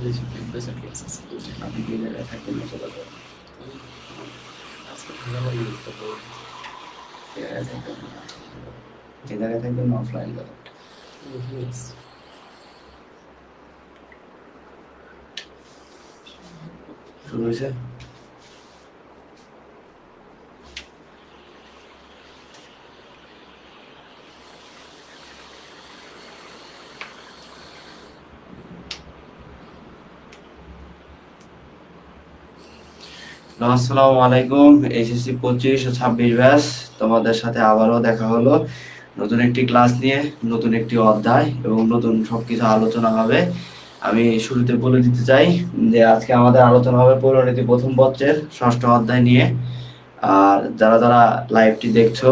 আপনি কি জায়গায় থাকবেন না চলে যাবেন? এই জায়গায় থাকবেন না অফলাইন যাবেন? শুরু হয়েছে? আসসালামু আলাইকুম। এইচএসসি 25 ও 26 ব্যাচ তোমাদের সাথে আবারও দেখা হলো নতুন একটি ক্লাস নিয়ে, নতুন একটি অধ্যায় এবং নতুন সবকিছু আলোচনা হবে। আমি শুরুতে বলে দিতে চাই যে আজকে আমাদের আলোচনা হবে পৌরনীতি প্রথম পত্রের 6ষ্ঠ অধ্যায় নিয়ে। আর যারা যারা লাইভটি দেখছো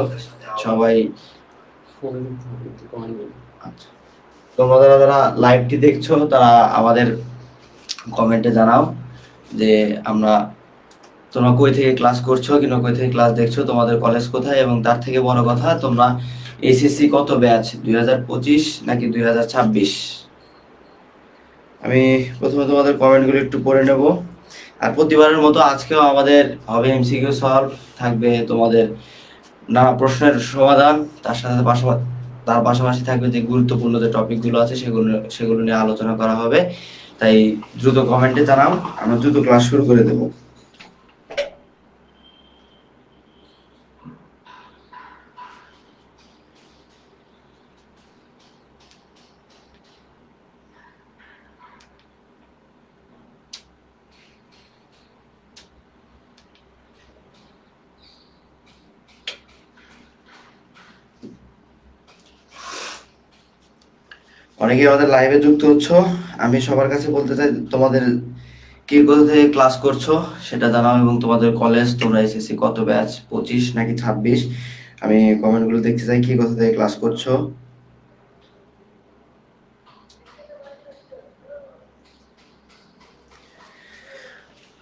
সবাই আচ্ছা, তোমরা যারা যারা লাইভটি দেখছো তারা আমাদের কমেন্টে জানাও যে তোমরা কই থেকে ক্লাস করছো কিংবা কই থেকে ক্লাস দেখছো, তোমাদের কলেজ কোথায়, এবং তার থেকে বড় কথা তোমরা এইচএসসি কত ব্যাচ, 2025 নাকি 2026। আমি প্রথমে তোমাদের কমেন্টগুলো একটু পড়ে নেব। আর প্রতিবারের মতো আজকেও আমাদের হবে এমসিকিউ সলভ, থাকবে তোমাদের নানা প্রশ্নের সমাধান, তার পাশাপাশি থাকবে যে গুরুত্বপূর্ণ যে টপিকগুলো আছে সেগুলো নিয়ে আলোচনা করা হবে। তাই দ্রুত কমেন্টে জানাও, আমরা দ্রুত ক্লাস শুরু করে দেবো। অনেকে আমাদের লাইভে যুক্ত হচ্ছ, আমি সবার কাছে বলতে চাই তোমাদের কে কোথা থেকে ক্লাস করছো সেটা জানাও, এবং তোমাদের কলেজ, তোমরা এসএসসি কত ব্যাচ, 25 নাকি 26। আমি কমেন্টগুলো দেখতে চাই কে কোথা থেকে ক্লাস করছো।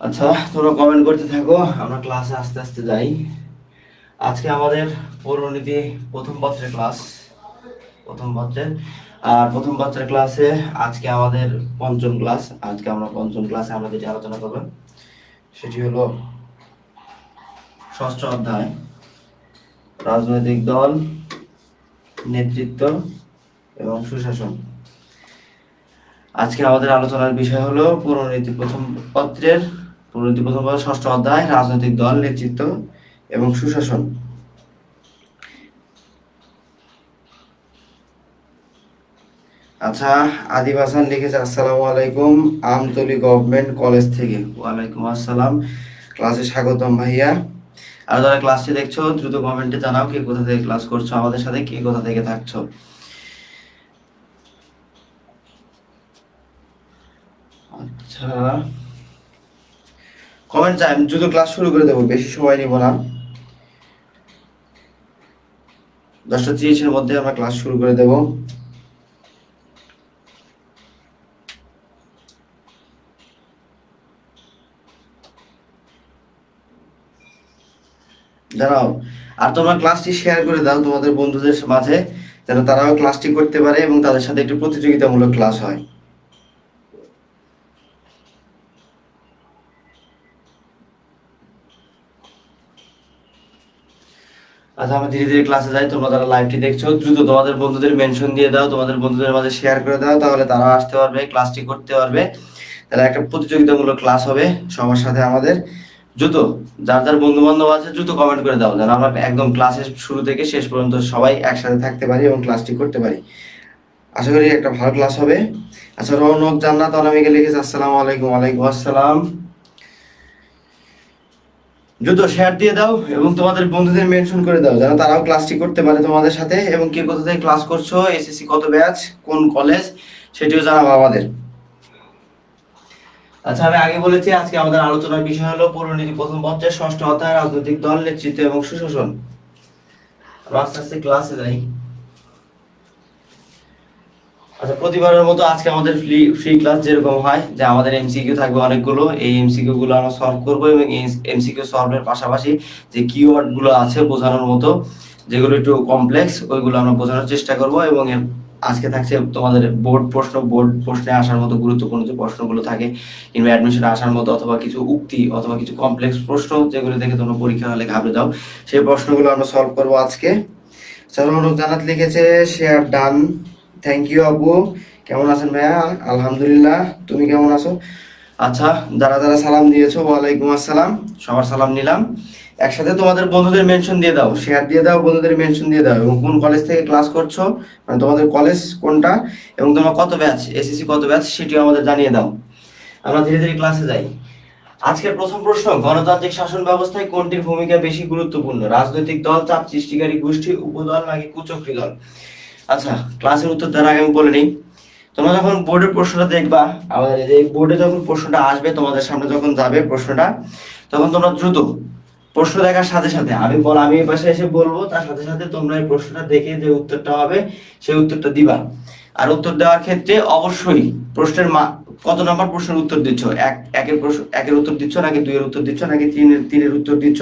আচ্ছা, তোমরা কমেন্ট করতে থাকো, আমরা ক্লাসে আস্তে আস্তে যাই। আজকে আমাদের পৌরনীতি প্রথম পত্রের ক্লাস, প্রথম পত্রের ক্লাসে আজকে আমাদের পঞ্চম ক্লাস। আজকে আমরা পঞ্চম ক্লাসে আমরা যেটি আলোচনা করব সেটি হলো 6ষ্ঠ অধ্যায়, রাজনৈতিক দল, নেতৃত্ব এবং সুশাসন। আজকে আমাদের আলোচনার বিষয় হলো পৌরনীতি প্রথম পত্রের 6ষ্ঠ অধ্যায়, রাজনৈতিক দল, নেতৃত্ব এবং সুশাসন। আচ্ছা, আদিব হাসান লিখেছে আসসালামু আলাইকুম, আমতলী গভর্নমেন্ট কলেজ থেকে। ওয়ালাইকুম আসসালাম, ক্লাসে স্বাগতম ভাইয়া। আর যারা ক্লাসটি দেখছো দ্রুত কমেন্টে জানাও কে কোথা থেকে ক্লাস করছো আমাদের সাথে, কে কোথা থেকে থাকছো। আচ্ছা, কমেন্ট চাই, আমি দ্রুত ক্লাস শুরু করে দেবো, বেশি সময় নিব না। 10:30-এর মধ্যে আমরা ক্লাস শুরু করে দেব। জানাও, আর তোমরা ক্লাসটি শেয়ার করে দাও তোমাদের বন্ধুদের মাঝে, যেন তারাও ক্লাসটি করতে পারে এবং তাদের সাথে একটু প্রতিযোগিতামূলক ক্লাস হয়। আচ্ছা, আমরা ধীরে ধীরে ক্লাসে যাই। তোমরা যারা লাইভটি দেখছো দ্রুত তোমাদের বন্ধুদের মেনশন দিয়ে দাও, তোমাদের বন্ধুদের মাঝে শেয়ার করে দাও, তাহলে তারা আসতে পারবে, ক্লাসটি করতে পারবে। তাহলে একটা প্রতিযোগিতামূলক ক্লাস হবে সবার সাথে আমাদের। দ্রুত যার যার বন্ধু বান্ধব আছে দ্রুত কমেন্ট করে দাও, যেন আমরা একদম ক্লাসের শুরু থেকে শেষ পর্যন্ত সবাই একসাথে থাকতে পারি এবং ক্লাসটি করতে পারি। আশা করি একটা ভালো ক্লাস হবে। আচ্ছা, রৌনক জান্নাত অনামিকা লিখেছে আসসালামু আলাইকুম। ওয়ালাইকুম আসসালাম। দ্রুত শেয়ার দিয়ে দাও এবং তোমাদের বন্ধুদের মেনশন করে দাও, যেন তারাও ক্লাসটি করতে পারে তোমাদের সাথে, এবং কে কোথা থেকে ক্লাস করছো, এসএসসি কত ব্যাচ, কোন কলেজ, সেটিও জানাবো আমাদের। আচ্ছা, আমি আগে বলেছি আজকে আমাদের আলোচনার বিষয় হলো পৌরনীতি প্রথম পত্রের 6ষ্ঠ অধ্যায়, রাজনৈতিক দল, নেতৃত্ব এবং সুশাসন। আমরা আস্তে আস্তে ক্লাসে যাই। আচ্ছা, প্রতিবারের মতো আজকে আমাদের ফ্রি ক্লাস যেরকম হয়, যে আমাদের এমসিকিউ থাকবে অনেকগুলো, এই এমসিকিউ গুলো আমরা সলভ করবো, এবং এই এমসিকিউ সলভের পাশাপাশি যে কিওয়ার্ড গুলো আছে বোঝানোর মতো, যেগুলো একটু কমপ্লেক্স, ওইগুলো আমরা বোঝানোর চেষ্টা করব, এবং এর আজকে থাকছে তোমাদের বোর্ড প্রশ্নে আসার মতো গুরুত্বপূর্ণ যে প্রশ্নগুলো থাকে কিংবা অ্যাডমিশনে আসার মতো অথবা কিছু উক্তি অথবা কিছু কমপ্লেক্স প্রশ্ন যেগুলো দেখে তোমরা পরীক্ষা হলে ঘাবড়ে যাও, সেই প্রশ্নগুলো আমরা সলভ করবো আজকে। চরমরূপ জানাত লিখেছে শেয়ার ডান, থ্যাংক ইউ আপু। কেমন আছেন ভাইয়া? আলহামদুলিল্লাহ, তুমি কেমন আছো? আচ্ছা, যারা যারা সালাম দিয়েছো ওয়ালাইকুম আসসালাম, সবার সালাম নিলাম। একসাথে তোমাদের বন্ধুদের মেনশন দিয়ে দাও, শেয়ার দিয়ে দাও, বন্ধুদের মেনশন দিয়ে দাও, এবং কোন কলেজ থেকে ক্লাস করছো, মানে তোমাদের কলেজ কোনটা এবং তোমার কত ব্যাচ, এসএসসি কত ব্যাচ, সেটিও আমাদের জানিয়ে দাও। আমরা ধীরে ধীরে ক্লাসে যাই। আজকের প্রথম প্রশ্ন, গণতান্ত্রিক শাসন ব্যবস্থায় কোনটির ভূমিকা বেশি গুরুত্বপূর্ণ? রাজনৈতিক দল, চাপ সৃষ্টিকারী গোষ্ঠী, উপদল নাকি কুচক্রী দল? আচ্ছা, ক্লাসের উত্তর দেওয়ার আগে আমি বলে নিই, তোমরা যখন বোর্ডের প্রশ্নটা দেখবা, আমাদের এই বোর্ডে যখন প্রশ্নটা আসবে, তোমাদের সামনে যখন যাবে প্রশ্নটা, তখন তোমরা দ্রুত প্রশ্ন দেখার সাথে সাথে আমি এই পাশে এসে বলবো, তার সাথে সাথে তোমরা এই প্রশ্নটা দেখে যে উত্তরটা হবে সেই উত্তরটা দিবা। আর উত্তর দেওয়ার ক্ষেত্রে অবশ্যই প্রশ্নের কত নাম্বার প্রশ্নের উত্তর দিচ্ছ, একের উত্তর দিচ্ছ নাকি দুইয়ের উত্তর দিচ্ছ নাকি তিনের উত্তর দিচ্ছ,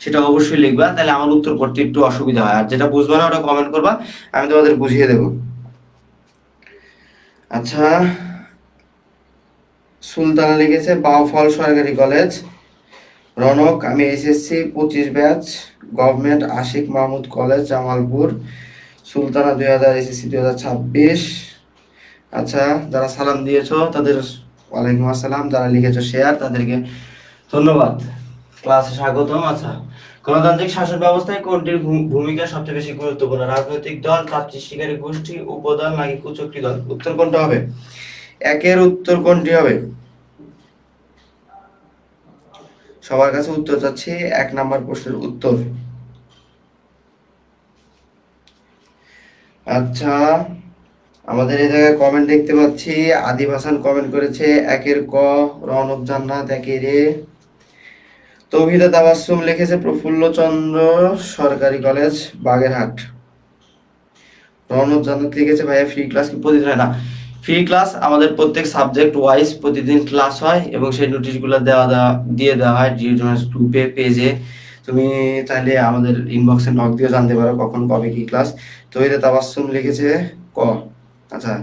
সেটা অবশ্যই লিখবা, তাহলে আমার উত্তর করতে একটু অসুবিধা হয়। আর যেটা বুঝবা না ওটা কমেন্ট করবা, আমি তোমাদের বুঝিয়ে দেবো। আচ্ছা, সুলতানা লিখেছে বাউফল সরকারি কলেজ। রনক, আমি SSC 25 batch, government Ashiq Mahmud college, Jamalpur. Sultana 2000, SSC 2026। আচ্ছা, যারা সালাম দিয়েছো তাদের ওয়ালাইকুম আসসালাম, যারা লিখেছো শেয়ার তাদেরকে ধন্যবাদ, ক্লাসে স্বাগতম। আচ্ছা, গণতান্ত্রিক শাসন ব্যবস্থায় কোনটির ভূমিকা সবচেয়ে বেশি গুরুত্বপূর্ণ? রাজনৈতিক দল, চাপ সৃষ্টিকারী গোষ্ঠী, উপদল নাকি কুচক্রী দল? উত্তর কোনটা হবে? একের উত্তর কোনটি হবে? সবার কাছে উত্তর চাচ্ছি, 1 নাম্বার প্রশ্নের উত্তর। আচ্ছা, আমাদের এই জায়গায় কমেন্ট দেখতে পাচ্ছি, আদিব হাসান কমেন্ট করেছে একের ক, রনক জান্নাত একের এ। তৌহিদা তাবাসসুম লিখেছে প্রফুল্লচন্দ্র সরকারি কলেজ, বাগেরহাট। রনক জান্নাত লিখেছে ভাইয়া ফ্রি ক্লাস কি প্রতিদিন হয়? না, ফ্রি ক্লাস আমাদের প্রত্যেক সাবজেক্ট ওয়াইজ প্রতিদিন ক্লাস হয় এবং সেই নোটিশগুলো দিয়ে দেওয়া হয় গ্রুপে, পেজে। তুমি চাইলে আমাদের ইনবক্সে নক দিয়ে জানতে পারো কখন কবে কি ক্লাস। তৌহিদা তাবাসসুম লিখেছে ক। আচ্ছা,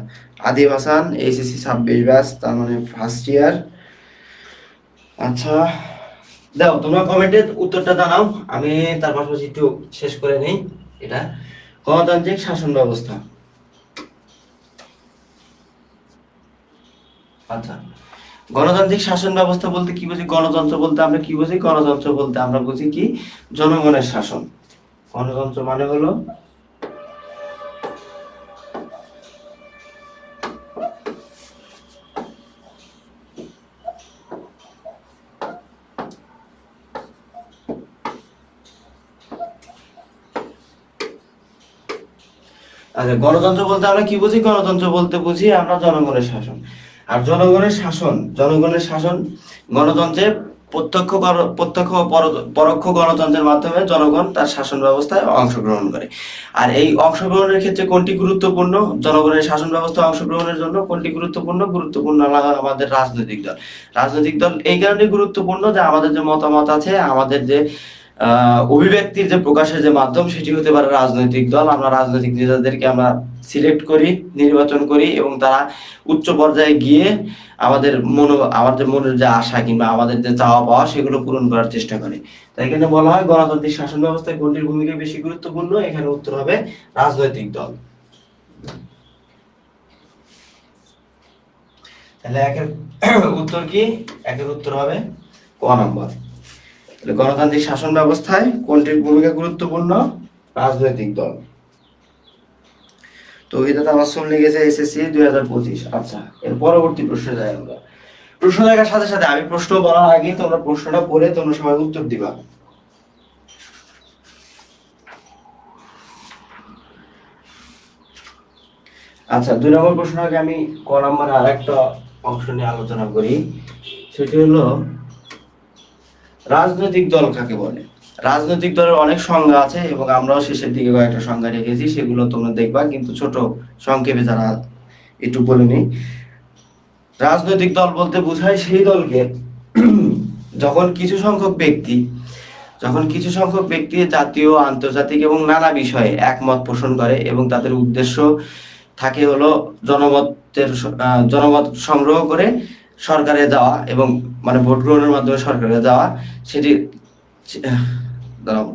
আদিব হাসান এসএসসি 26 ব্যাচ, তার মানে ফার্স্ট ইয়ার। আচ্ছা, দাও তোমরা কমেন্টে উত্তরটা জানাও, আমি তার পাশাপাশি একটু শেষ করে নেই। এটা গণতান্ত্রিক শাসন ব্যবস্থা। আচ্ছা, গণতান্ত্রিক শাসন ব্যবস্থা বলতে কি বুঝি? গণতন্ত্র বলতে আমরা কি বুঝি? গণতন্ত্র বলতে আমরা বুঝি কি? জনগণের শাসন। গণতন্ত্র মানে হলো আচ্ছা, গণতন্ত্র বলতে আমরা কি বুঝি? গণতন্ত্র বলতে বুঝি আমরা জনগণের শাসন। আর জনগণের শাসন গণতন্ত্রে প্রত্যক্ষ পরোক্ষ গণতন্ত্রের মাধ্যমে জনগণ তার শাসন ব্যবস্থায় অংশগ্রহণ করে। আর এই অংশগ্রহণের ক্ষেত্রে কোনটি গুরুত্বপূর্ণ? জনগণের শাসন ব্যবস্থায় অংশগ্রহণের জন্য কোনটি গুরুত্বপূর্ণ? আমাদের রাজনৈতিক দল এই কারণে গুরুত্বপূর্ণ যে আমাদের যে মতামত আছে, আমাদের যে অভিব্যক্তির যে প্রকাশের যে মাধ্যম, সেটি হতে পারে রাজনৈতিক দল। আমরা রাজনৈতিক নেতাদেরকে আমরা সিলেক্ট করি, নির্বাচন করি এবং তারা উচ্চ পর্যায়ে গিয়ে আমাদের মনের যে আশা কিংবা আমাদের যে চাওয়া পাওয়া সেগুলো পূরণ করার চেষ্টা করে। তাই এখানে বলা হয় গণতান্ত্রিক শাসন ব্যবস্থায় কোনটির ভূমিকা বেশি গুরুত্বপূর্ণ? এখানে উত্তর হবে রাজনৈতিক দল। তাহলে একের উত্তর কি? একের উত্তর হবে ক নাম্বার। গণতান্ত্রিক শাসন ব্যবস্থায় কোনটির ভূমিকা গুরুত্বপূর্ণ? রাজনৈতিক দল। তৌহিদা তাবাসসুম লিখেছে এসএসসি 2025। আচ্ছা, এর পরবর্তী প্রশ্নে যাই আমরা। প্রশ্ন দেখার সাথে সাথে আমি প্রশ্ন বলার আগে তোমরা প্রশ্নটা পড়ে তোমরা সবাই উত্তর দিবা। আচ্ছা, 2 নম্বর প্রশ্ন আগে আমি ক নাম্বার আরেকটা অংশ নিয়ে আলোচনা করি। সেটি হলো রাজনৈতিক দল কাকে বলে? রাজনৈতিক দলের অনেক সংজ্ঞা আছে এবং আমরাও শেষের দিকে কয়েকটা সংজ্ঞা রেখেছি, সেগুলো তোমরা দেখবা, কিন্তু ছোট সংক্ষেপে যারা একটু বলে নিই। রাজনৈতিক দল বলতে বোঝায় সেই দলকে যখন কিছু সংখ্যক ব্যক্তি জাতীয়, আন্তর্জাতিক এবং নানা বিষয়ে একমত পোষণ করে এবং তাদের উদ্দেশ্য থাকে হলো জনমত সংগ্রহ করে সরকারে যাওয়া এবং মানে ভোট গ্রহণের মাধ্যমে সরকারে যাওয়া, সেটি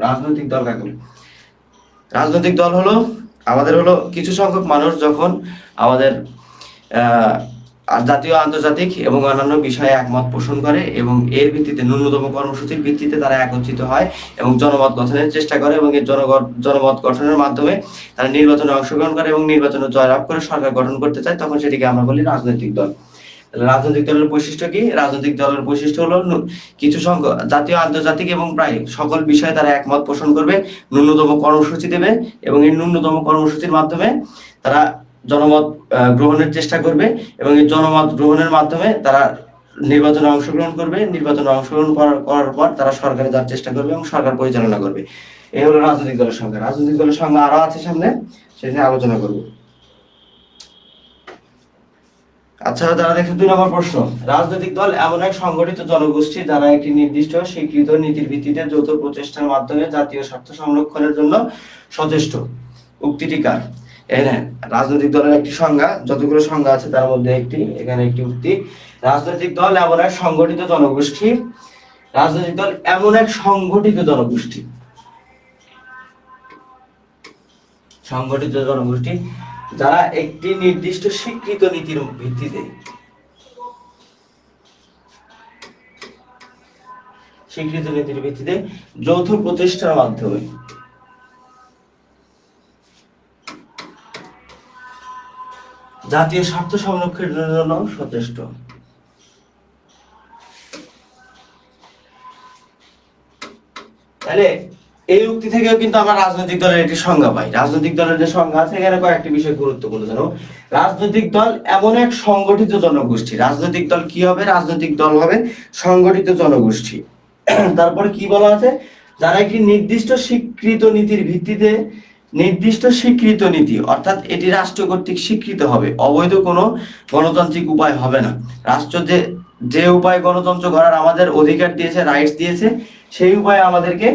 রাজনৈতিক দল কাকে বলে? রাজনৈতিক দল হলো আমাদের হলো কিছু সংখ্যক মানুষ যখন আমাদের জাতীয় আন্তর্জাতিক এবং অন্যান্য বিষয়ে একমত পোষণ করে এবং এর ভিত্তিতে ন্যূনতম কর্মসূচির ভিত্তিতে তারা একত্রিত হয় এবং জনমত গঠনের চেষ্টা করে এবং এই জনমত গঠনের মাধ্যমে তারা নির্বাচনে অংশগ্রহণ করে এবং নির্বাচনে জয়লাভ করে সরকার গঠন করতে চায়, তখন সেটিকে আমরা বলি রাজনৈতিক দল। রাজনৈতিক দলের বৈশিষ্ট্য কি? রাজনৈতিক দলের বৈশিষ্ট্য হলো কিছু সংখ্যক জাতীয় আন্তর্জাতিক এবং প্রায় সকল বিষয়ে তারা একমত পোষণ করবে, ন্যূনতম কর্মসূচি দেবে এবং এই ন্যূনতম কর্মসূচির মাধ্যমে তারা জনমত গ্রহণের চেষ্টা করবে এবং এই জনমত গ্রহণের মাধ্যমে তারা নির্বাচনে অংশগ্রহণ করবে, নির্বাচনে অংশগ্রহণ করার পর তারা সরকারে যাওয়ার চেষ্টা করবে এবং সরকার পরিচালনা করবে। এই হলো রাজনৈতিক দলের সংজ্ঞা। রাজনৈতিক দলের সংজ্ঞা আরো আছে সামনে, সেটা নিয়ে আলোচনা করব। আচ্ছা, যারা দেখছেন 2 নম্বর প্রশ্ন, রাজনৈতিক দল এমন এক সংগঠিত জনগোষ্ঠী যারা একটি নির্দিষ্ট স্বীকৃত নীতির ভিত্তিতে যৌথ প্রচেষ্টার মাধ্যমে জাতীয় স্বার্থ সংরক্ষণের জন্য সচেষ্ট। উক্তিটি কার? রাজনৈতিক দলের একটি সংজ্ঞা, যতগুলো সংজ্ঞা আছে তার মধ্যে একটি, এখানে একটি উক্তি। রাজনৈতিক দল এমন এক সংগঠিত জনগোষ্ঠী, রাজনৈতিক দল এমন এক সংগঠিত জনগোষ্ঠী, সংগঠিত জনগোষ্ঠী যারা একটি নির্দিষ্ট স্বীকৃত নীতির ভিত্তিতে যৌথ প্রচেষ্টার মাধ্যমে জাতীয় স্বার্থ সংরক্ষণের জন্য সচেষ্ট। তাহলে এই উক্তি থেকেও কিন্তু আমরা রাজনৈতিক দলের একটি সংজ্ঞা পাই। রাজনৈতিক দলের যে সংজ্ঞা আছে এখানে কয়েকটি বিষয় গুরুত্বপূর্ণ। জানো, রাজনৈতিক দল এমন এক সংগঠিত জনগোষ্ঠী। রাজনৈতিক দল কি হবে? রাজনৈতিক দল হবে সংগঠিত জনগোষ্ঠী। তারপরে কি বলা আছে? যারা একটি নির্দিষ্ট স্বীকৃত নীতির ভিত্তিতে, নির্দিষ্ট স্বীকৃত নীতি অর্থাৎ এটি রাষ্ট্র কর্তৃক স্বীকৃত হবে, অবৈধ কোনো গণতান্ত্রিক উপায় হবে না। রাষ্ট্র যে উপায় গণতন্ত্র করার আমাদের অধিকার দিয়েছে, রাইটস দিয়েছে, সেই উপায়ে আমাদেরকে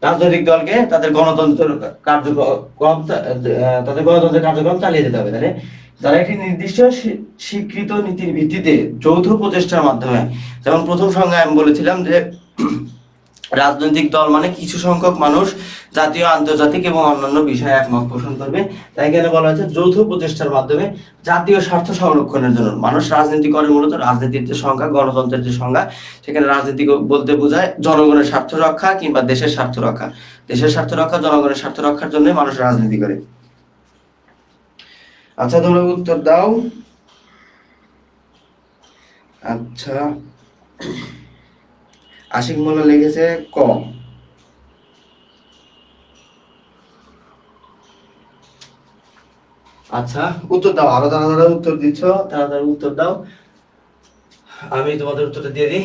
রাজনৈতিক দলকে তাদের গণতন্ত্রের কার্যক্রম চালিয়ে যেতে হবে। তাহলে যারা একটি নির্দিষ্ট স্বীকৃত নীতির ভিত্তিতে যৌথ প্রচেষ্টার মাধ্যমে, যেমন প্রথম সংজ্ঞায় আমি বলেছিলাম যে রাজনৈতিক দল মানে কিছু সংখ্যক মানুষ জাতীয় আন্তর্জাতিক এবং অন্যান্য বিষয়ে একমত পোষণ করবে। তাই এখানে বলা হয়েছে যৌথ প্রচেষ্টার মাধ্যমে জাতীয় স্বার্থ সংরক্ষণের জন্য। মানুষ রাজনীতি করে মূলত রাজনীতির যে সংজ্ঞা, গণতন্ত্রের যে সংজ্ঞা, সেখানে রাজনীতি বলতে বোঝায় জনগণের স্বার্থ রক্ষা কিংবা দেশের স্বার্থ রক্ষা। দেশের স্বার্থ রক্ষা, জনগণের স্বার্থ রক্ষার জন্য মানুষ রাজনীতি করে। আচ্ছা, তোমরা উত্তর দাও। আচ্ছা, আশিক মোল্লা লিখেছে ক। আচ্ছা, উত্তর দাও। আরো যারা উত্তর দিচ্ছ তাড়াতাড়ি উত্তর দাও, আমি তোমাদের উত্তরটা দিয়ে দিই।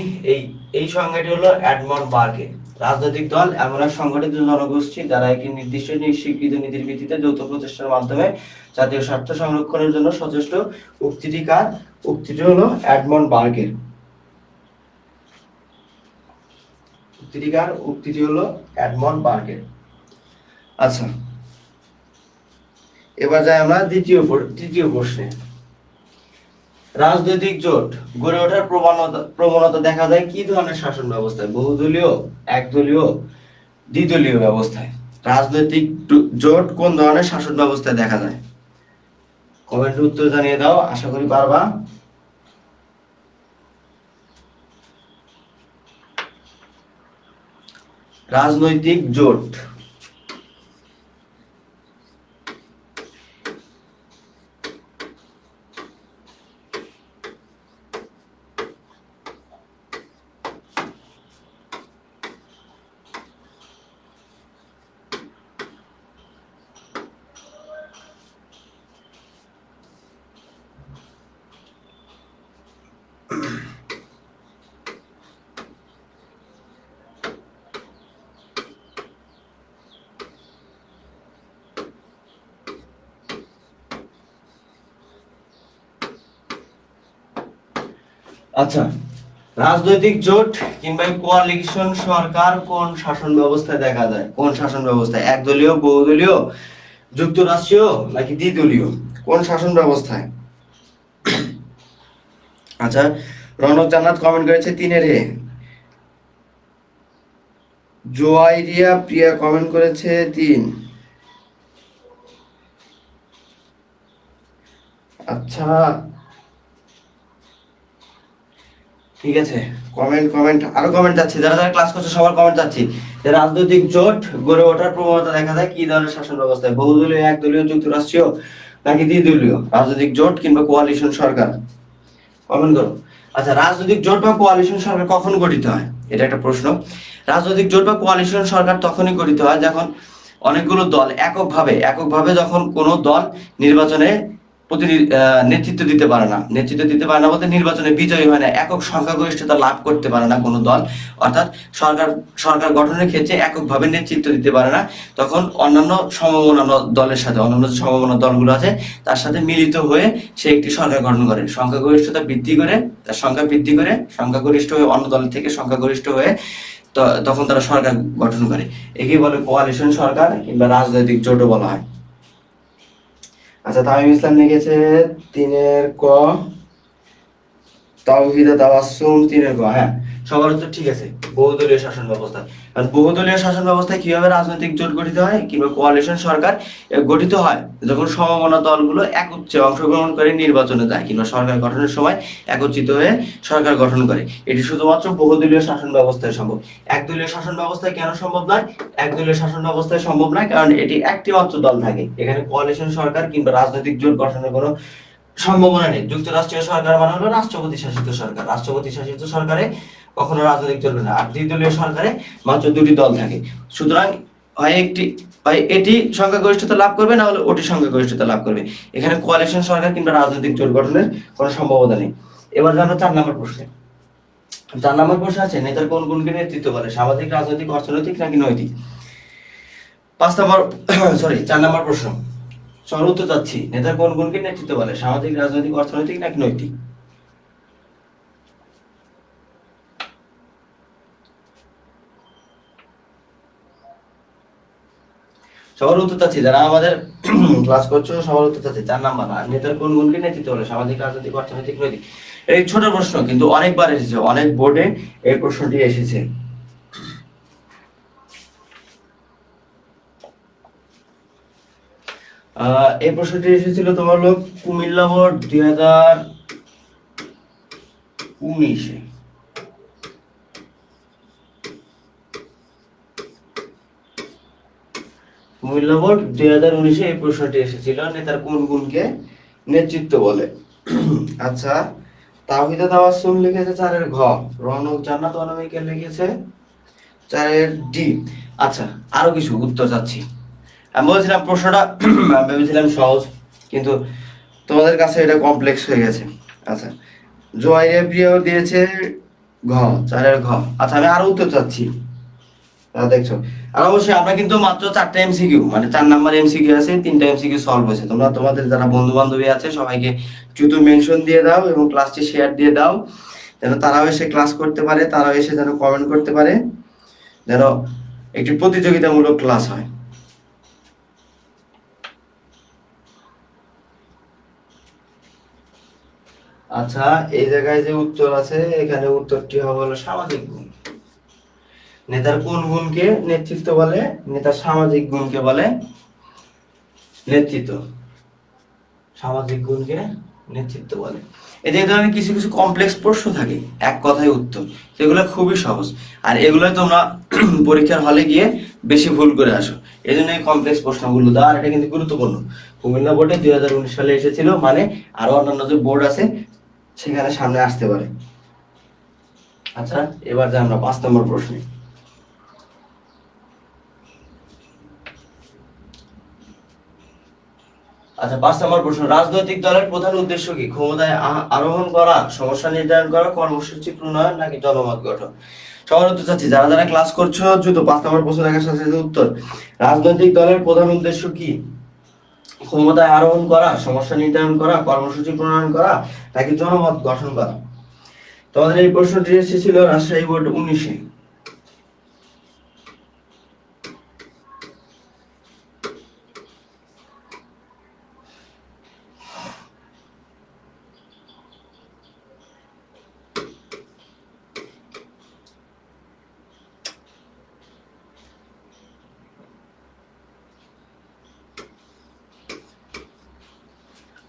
এই সংজ্ঞাটি হলো এডমন্ড বার্গে। রাজনৈতিক দল এমন এক সংগঠিত জনগোষ্ঠী যারা একটি নির্দিষ্ট স্বীকৃত নীতির ভিত্তিতে যৌথ প্রচেষ্টার মাধ্যমে জাতীয় স্বার্থ সংরক্ষণের জন্য সচেষ্ট। উক্তিটি কার? উক্তিটি হলো এডমন্ড বার্গের। উক্তিটি হলো এডমন্ড বার্গের। আচ্ছা, এবার যাই আমরা তৃতীয় প্রশ্নে। রাজনৈতিক জোট গড়ে ওঠার প্রবণতা দেখা যায় কি ধরনের শাসন ব্যবস্থায়? বহুদলীয়, একদলীয়, দ্বিদলীয় ব্যবস্থায়। রাজনৈতিক জোট কোন ধরনের শাসন ব্যবস্থায় দেখা যায়? কমেন্টে উত্তর জানিয়ে দাও, আশা করি পারবা। রাজনৈতিক জোট আচ্ছা, রাজনৈতিক জোট কিংবা কোয়ালিশন সরকার কোন শাসন ব্যবস্থায় দেখা যায়? কোন শাসন ব্যবস্থায়? একদলীয়, বহুদলীয়, যুক্তরাষ্ট্রীয় নাকি দ্বিদলীয়? কোন শাসন ব্যবস্থায়? আচ্ছা, রনক জান্নাত কমেন্ট করেছে 3-এ। জোয়াইরিয়া প্রিয়া কমেন্ট করেছে 3। আচ্ছা ঠিক আছে, কমেন্ট আরো কমেন্ট যাচ্ছে, যারা যারা ক্লাস করছে সবার কমেন্ট যাচ্ছে। যে রাজনৈতিক জোট গড়ে ওঠার প্রবণতা দেখা যায় কি ধরনের শাসন ব্যবস্থায়? বহুদলীয়, একদলীয়, যুক্তরাষ্ট্রীয় নাকি দ্বিদলীয়? রাজনৈতিক জোট কিংবা কোয়ালিশন সরকার? কমেন্ট করো। আচ্ছা, রাজনৈতিক জোট বা কোয়ালিশন সরকার কখন গঠিত হয়? এটা একটা প্রশ্ন। রাজনৈতিক জোট বা কোয়ালিশন সরকার তখনই গঠিত হয় যখন অনেকগুলো দল এককভাবে যখন কোনো দল নির্বাচনে নেতৃত্ব দিতে পারে না, বলতে নির্বাচনে বিজয়ী হয় না, একক সংখ্যাগরিষ্ঠতা লাভ করতে পারে না কোনো দল, অর্থাৎ সরকার গঠনের ক্ষেত্রে এককভাবে নেতৃত্ব দিতে পারে না, তখন অন্যান্য সমমনা দলের সাথে, অন্যান্য যে সমমনা দলগুলো আছে তার সাথে মিলিত হয়ে সে একটি সরকার গঠন করে, সংখ্যাগরিষ্ঠতা বৃদ্ধি করে, তার সংখ্যা বৃদ্ধি করে, সংখ্যাগরিষ্ঠ হয়ে অন্য দলের থেকে সংখ্যাগরিষ্ঠ হয়ে তখন তারা সরকার গঠন করে। একে বলে কোয়ালিশন সরকার কিংবা রাজনৈতিক জোটও বলা হয়। আচ্ছা, তামিম ইসলাম লিখেছে 3-এর ক, তাওহিদা তাবাসসুম 3-এর ক। হ্যাঁ, সবার উত্তর ঠিক আছে, বহুদলীয় শাসন ব্যবস্থা। কারণ বহুদলীয় শাসন ব্যবস্থায় কিভাবে রাজনৈতিক জোট গঠিত হয় কিংবা কোয়ালিশন সরকার গঠিত হয়? যখন সমমনা দলগুলো একত্রে অংশগ্রহণ করে নির্বাচনে যায় কিংবা সরকার গঠনের সময় একত্রিত হয়ে সরকার গঠন করে। এটি শুধুমাত্র বহুদলীয় শাসন ব্যবস্থায় সম্ভব। একদলীয় শাসন ব্যবস্থায় কেন সম্ভব নয়? একদলীয় শাসন ব্যবস্থায় সম্ভব নয় কারণ এটি একটি মাত্র দল থাকে, এখানে কোয়ালিশন সরকার কিংবা রাজনৈতিক জোট গঠনের কোনো সম্ভাবনা নেই। যুক্তরাষ্ট্রীয় সরকার মানে হলো রাষ্ট্রপতি শাসিত সরকার, রাষ্ট্রপতি শাসিত সরকারে কখনো রাজনৈতিক চলবে না। আর দ্বিদলীয় সরকারে মাত্র 2টি দল থাকে, সুতরাং হয় এটি সংখ্যাগরিষ্ঠতা লাভ করবে, না হলে ওটি সংখ্যাগরিষ্ঠতা লাভ করবে। এখানে কোয়ালিশন সরকার কিংবা রাজনৈতিক জোট গঠনের কোনো সম্ভাবনা নেই। এবার আমরা 4 নম্বর প্রশ্নে। 4 নম্বর প্রশ্ন আছে, নেতার কোন গুণকে নেতৃত্ব বলে? সামাজিক, রাজনৈতিক, অর্থনৈতিক নাকি নৈতিক? 4 নম্বর প্রশ্ন, সবার উত্তর চাচ্ছি। নেতার কোন গুণকে নেতৃত্ব বলে? সামাজিক, রাজনৈতিক, অর্থনৈতিক নাকি নৈতিক? সবার উত্তর চাচ্ছি, যারা আমাদের ক্লাস করছো সবার উত্তর চাচ্ছি। 4 নাম্বার, নেতার কোন গুণকে নেতৃত্ব বলে? সামাজিক, রাজনৈতিক, অর্থনৈতিক, নৈতিক? এই ছোট প্রশ্ন কিন্তু অনেকবার এসেছে, অনেক বোর্ডে এই প্রশ্নটি এসেছে। এই প্রশ্নটি এসেছিল তোমার লোক কুমিল্লা বোর্ড 2019-এ। কুমিল্লা বোর্ড 2019-এ এই প্রশ্নটি এসেছিল, নেতার কোন গুণকে নেতৃত্ব বলে? আচ্ছা, তাওহিদা তাবাসসুম লিখেছে 4-এর ঘ, রনক জান্নাত অনামিকা লিখেছে 4-এর ডি। আচ্ছা, আরো কিছু উত্তর চাচ্ছি। আমি বলছিলাম প্রশ্নটা ভেবেছিলাম সহজ, কিন্তু তোমাদের কাছে এটা কমপ্লেক্স হয়ে গেছে। আচ্ছা, জোয়াইরিয়া প্রিয়াও দিয়েছে ঘ, 4-এর ঘ। আচ্ছা, আমি আরো উত্তর চাচ্ছি, দেখছো। আর অবশ্যই আমরা কিন্তু মাত্র 4টা এমসিকিউ, মানে 4 নাম্বার এমসিকিউ আছে, 3টা এমসিকিউ সলভ হয়েছে। তোমরা তোমাদের যারা বন্ধু বান্ধবী আছে সবাইকে দ্রুত মেনশন দিয়ে দাও এবং ক্লাসটি শেয়ার দিয়ে দাও, যেন তারাও এসে ক্লাস করতে পারে, তারাও এসে যেন কমেন্ট করতে পারে, যেন একটি প্রতিযোগিতামূলক ক্লাস হয়। আচ্ছা, এই জায়গায় যে উত্তর আছে এখানে উত্তরটি হবে হলো সামাজিক গুণ। নেতার কোন গুণকে নেতৃত্ব বলে? নেতার সামাজিক গুণকে বলে নেতৃত্ব, সামাজিক গুণকে নেতৃত্ব বলে। এই ধরনের কিছু কিছু কমপ্লেক্স প্রশ্ন থাকে, এক কথায় উত্তর, সেগুলো খুবই সহজ, আর এগুলো তোমরা পরীক্ষার হলে গিয়ে বেশি ভুল করে আসো। এই জন্য এই কমপ্লেক্স প্রশ্নগুলো দাও, আর এটা কিন্তু গুরুত্বপূর্ণ। কুমিল্লা বোর্ডে 2019 সালে এসেছিল, মানে আরো অন্যান্য যে বোর্ড আছে সেখানে সামনে আসতে পারে। আচ্ছা, এবার যে আমরা 5 নম্বর প্রশ্নে। আচ্ছা, 5 নম্বর প্রশ্ন, রাজনৈতিক দলের প্রধান উদ্দেশ্য কি? ক্ষমতায় আরোহণ করা, সমস্যা নির্ধারণ করা, কর্মসূচি প্রণয়ন নাকি জনমত গঠন? সবার উত্তর চাচ্ছি, যারা যারা ক্লাস করছো দ্রুত 5 নম্বর প্রশ্ন দেখার সাথে সাথে উত্তর। রাজনৈতিক দলের প্রধান উদ্দেশ্য কি? ক্ষমতায় আরোহণ করা, সমস্যা নির্ধারণ করা, কর্মসূচি প্রণয়ন করা নাকি জনমত গঠন করা? তোমাদের এই প্রশ্নটি এসেছিল রাজশাহী বোর্ড 19-এ।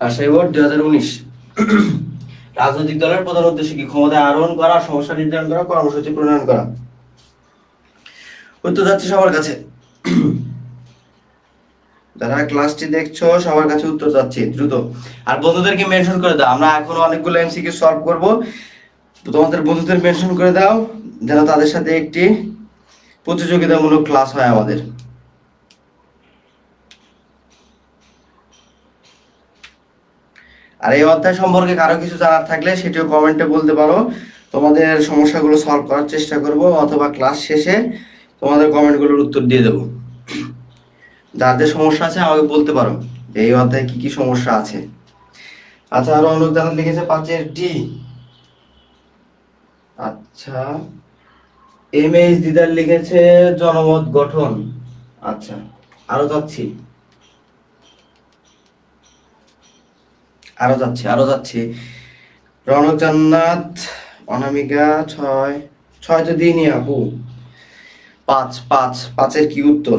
রাজশাহী বোর্ড 2019। রাজনৈতিক দলের প্রধান উদ্দেশ্য কি? ক্ষমতায় আরোহণ করা, সমস্যা নির্ধারণ করা, কর্মসূচি প্রণয়ন করা। উত্তর যাচ্ছে সবার কাছে, যারা ক্লাসটি দেখছো সবার কাছে উত্তর যাচ্ছে দ্রুত। আর বন্ধুদেরকে মেনশন করে দাও, আমরা এখন অনেকগুলো এমসিকিউ সলভ করব, তো তোমাদের বন্ধুদের মেনশন করে দাও যেন তাদের সাথে একটি প্রতিযোগিতামূলক ক্লাস হয় আমাদের। আর এই অধ্যায় সম্পর্কে কারো কিছু জানার থাকলে সেটিও কমেন্টে বলতে পারো, তোমাদের সমস্যাগুলো সলভ করার চেষ্টা করব, অথবা ক্লাস শেষে তোমাদের কমেন্টগুলোর উত্তর দিয়ে দেবো। যাদের সমস্যা আছে আমাকে বলতে পারো যে এই অধ্যায়ে কি কি সমস্যা আছে। আচ্ছা, আরো অনেক জানা লিখেছে 5-এর ডি। আচ্ছা, এমএইচ দিদার লিখেছে জনমত গঠন। আচ্ছা, আরো যাচ্ছি। রনক জান্নাত, অনামিকা 6 তো দিইনি আপু। 5-5-5-এর কি উত্তর?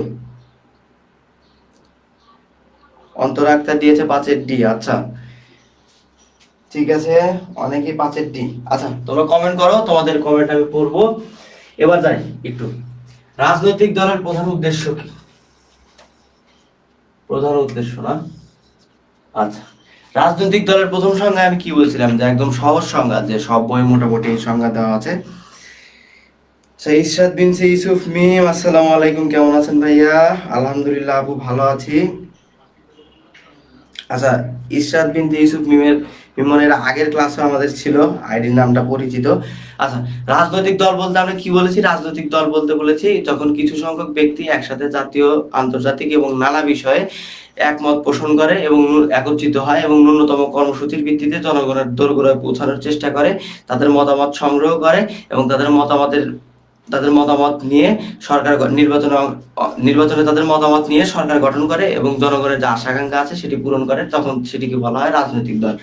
অন্তর আক্তার দিয়েছে 5-এর ডি। আচ্ছা ঠিক আছে, অনেকেই 5-এর ডি। আচ্ছা, তোমরা কমেন্ট করো, তোমাদের কমেন্ট আমি পড়বো। এবার যাই একটু, রাজনৈতিক দলের প্রধান উদ্দেশ্য কি? প্রধান উদ্দেশ্য না, আচ্ছা, রাজনৈতিক দলের প্রথম সংজ্ঞা আমি কি বলছিলাম, যে একদম সহজ সংজ্ঞা, যে সব বই মোটামুটি সংজ্ঞা দেওয়া আছে। ইসরাত বিনতে ইউসুফ মিম, আসসালামু আলাইকুম, কেমন আছেন ভাইয়া? আলহামদুলিল্লাহ আপু, ভালো আছি। আচ্ছা, ইসরাত বিনতে ইউসুফ মিমনের আগের ক্লাসে আমাদের ছিল, আইডির নামটা পরিচিত। আচ্ছা, রাজনৈতিক দল বলতে আমরা কি বলেছি? রাজনৈতিক দল বলতে বলেছি যখন কিছু সংখ্যক ব্যক্তি একসাথে জাতীয়, আন্তর্জাতিক এবং নানা বিষয়ে একমত পোষণ করে এবং একত্রিত হয় এবং ন্যূনতম কর্মসূচির ভিত্তিতে জনগণের দোরগোড়ায় পৌঁছানোর চেষ্টা করে, তাদের মতামত সংগ্রহ করে এবং তাদের মতামত নিয়ে নির্বাচনে তাদের মতামত নিয়ে সরকার গঠন করে এবং জনগণের যে আশা আকাঙ্ক্ষা আছে সেটি পূরণ করে, তখন সেটিকে বলা হয় রাজনৈতিক দল।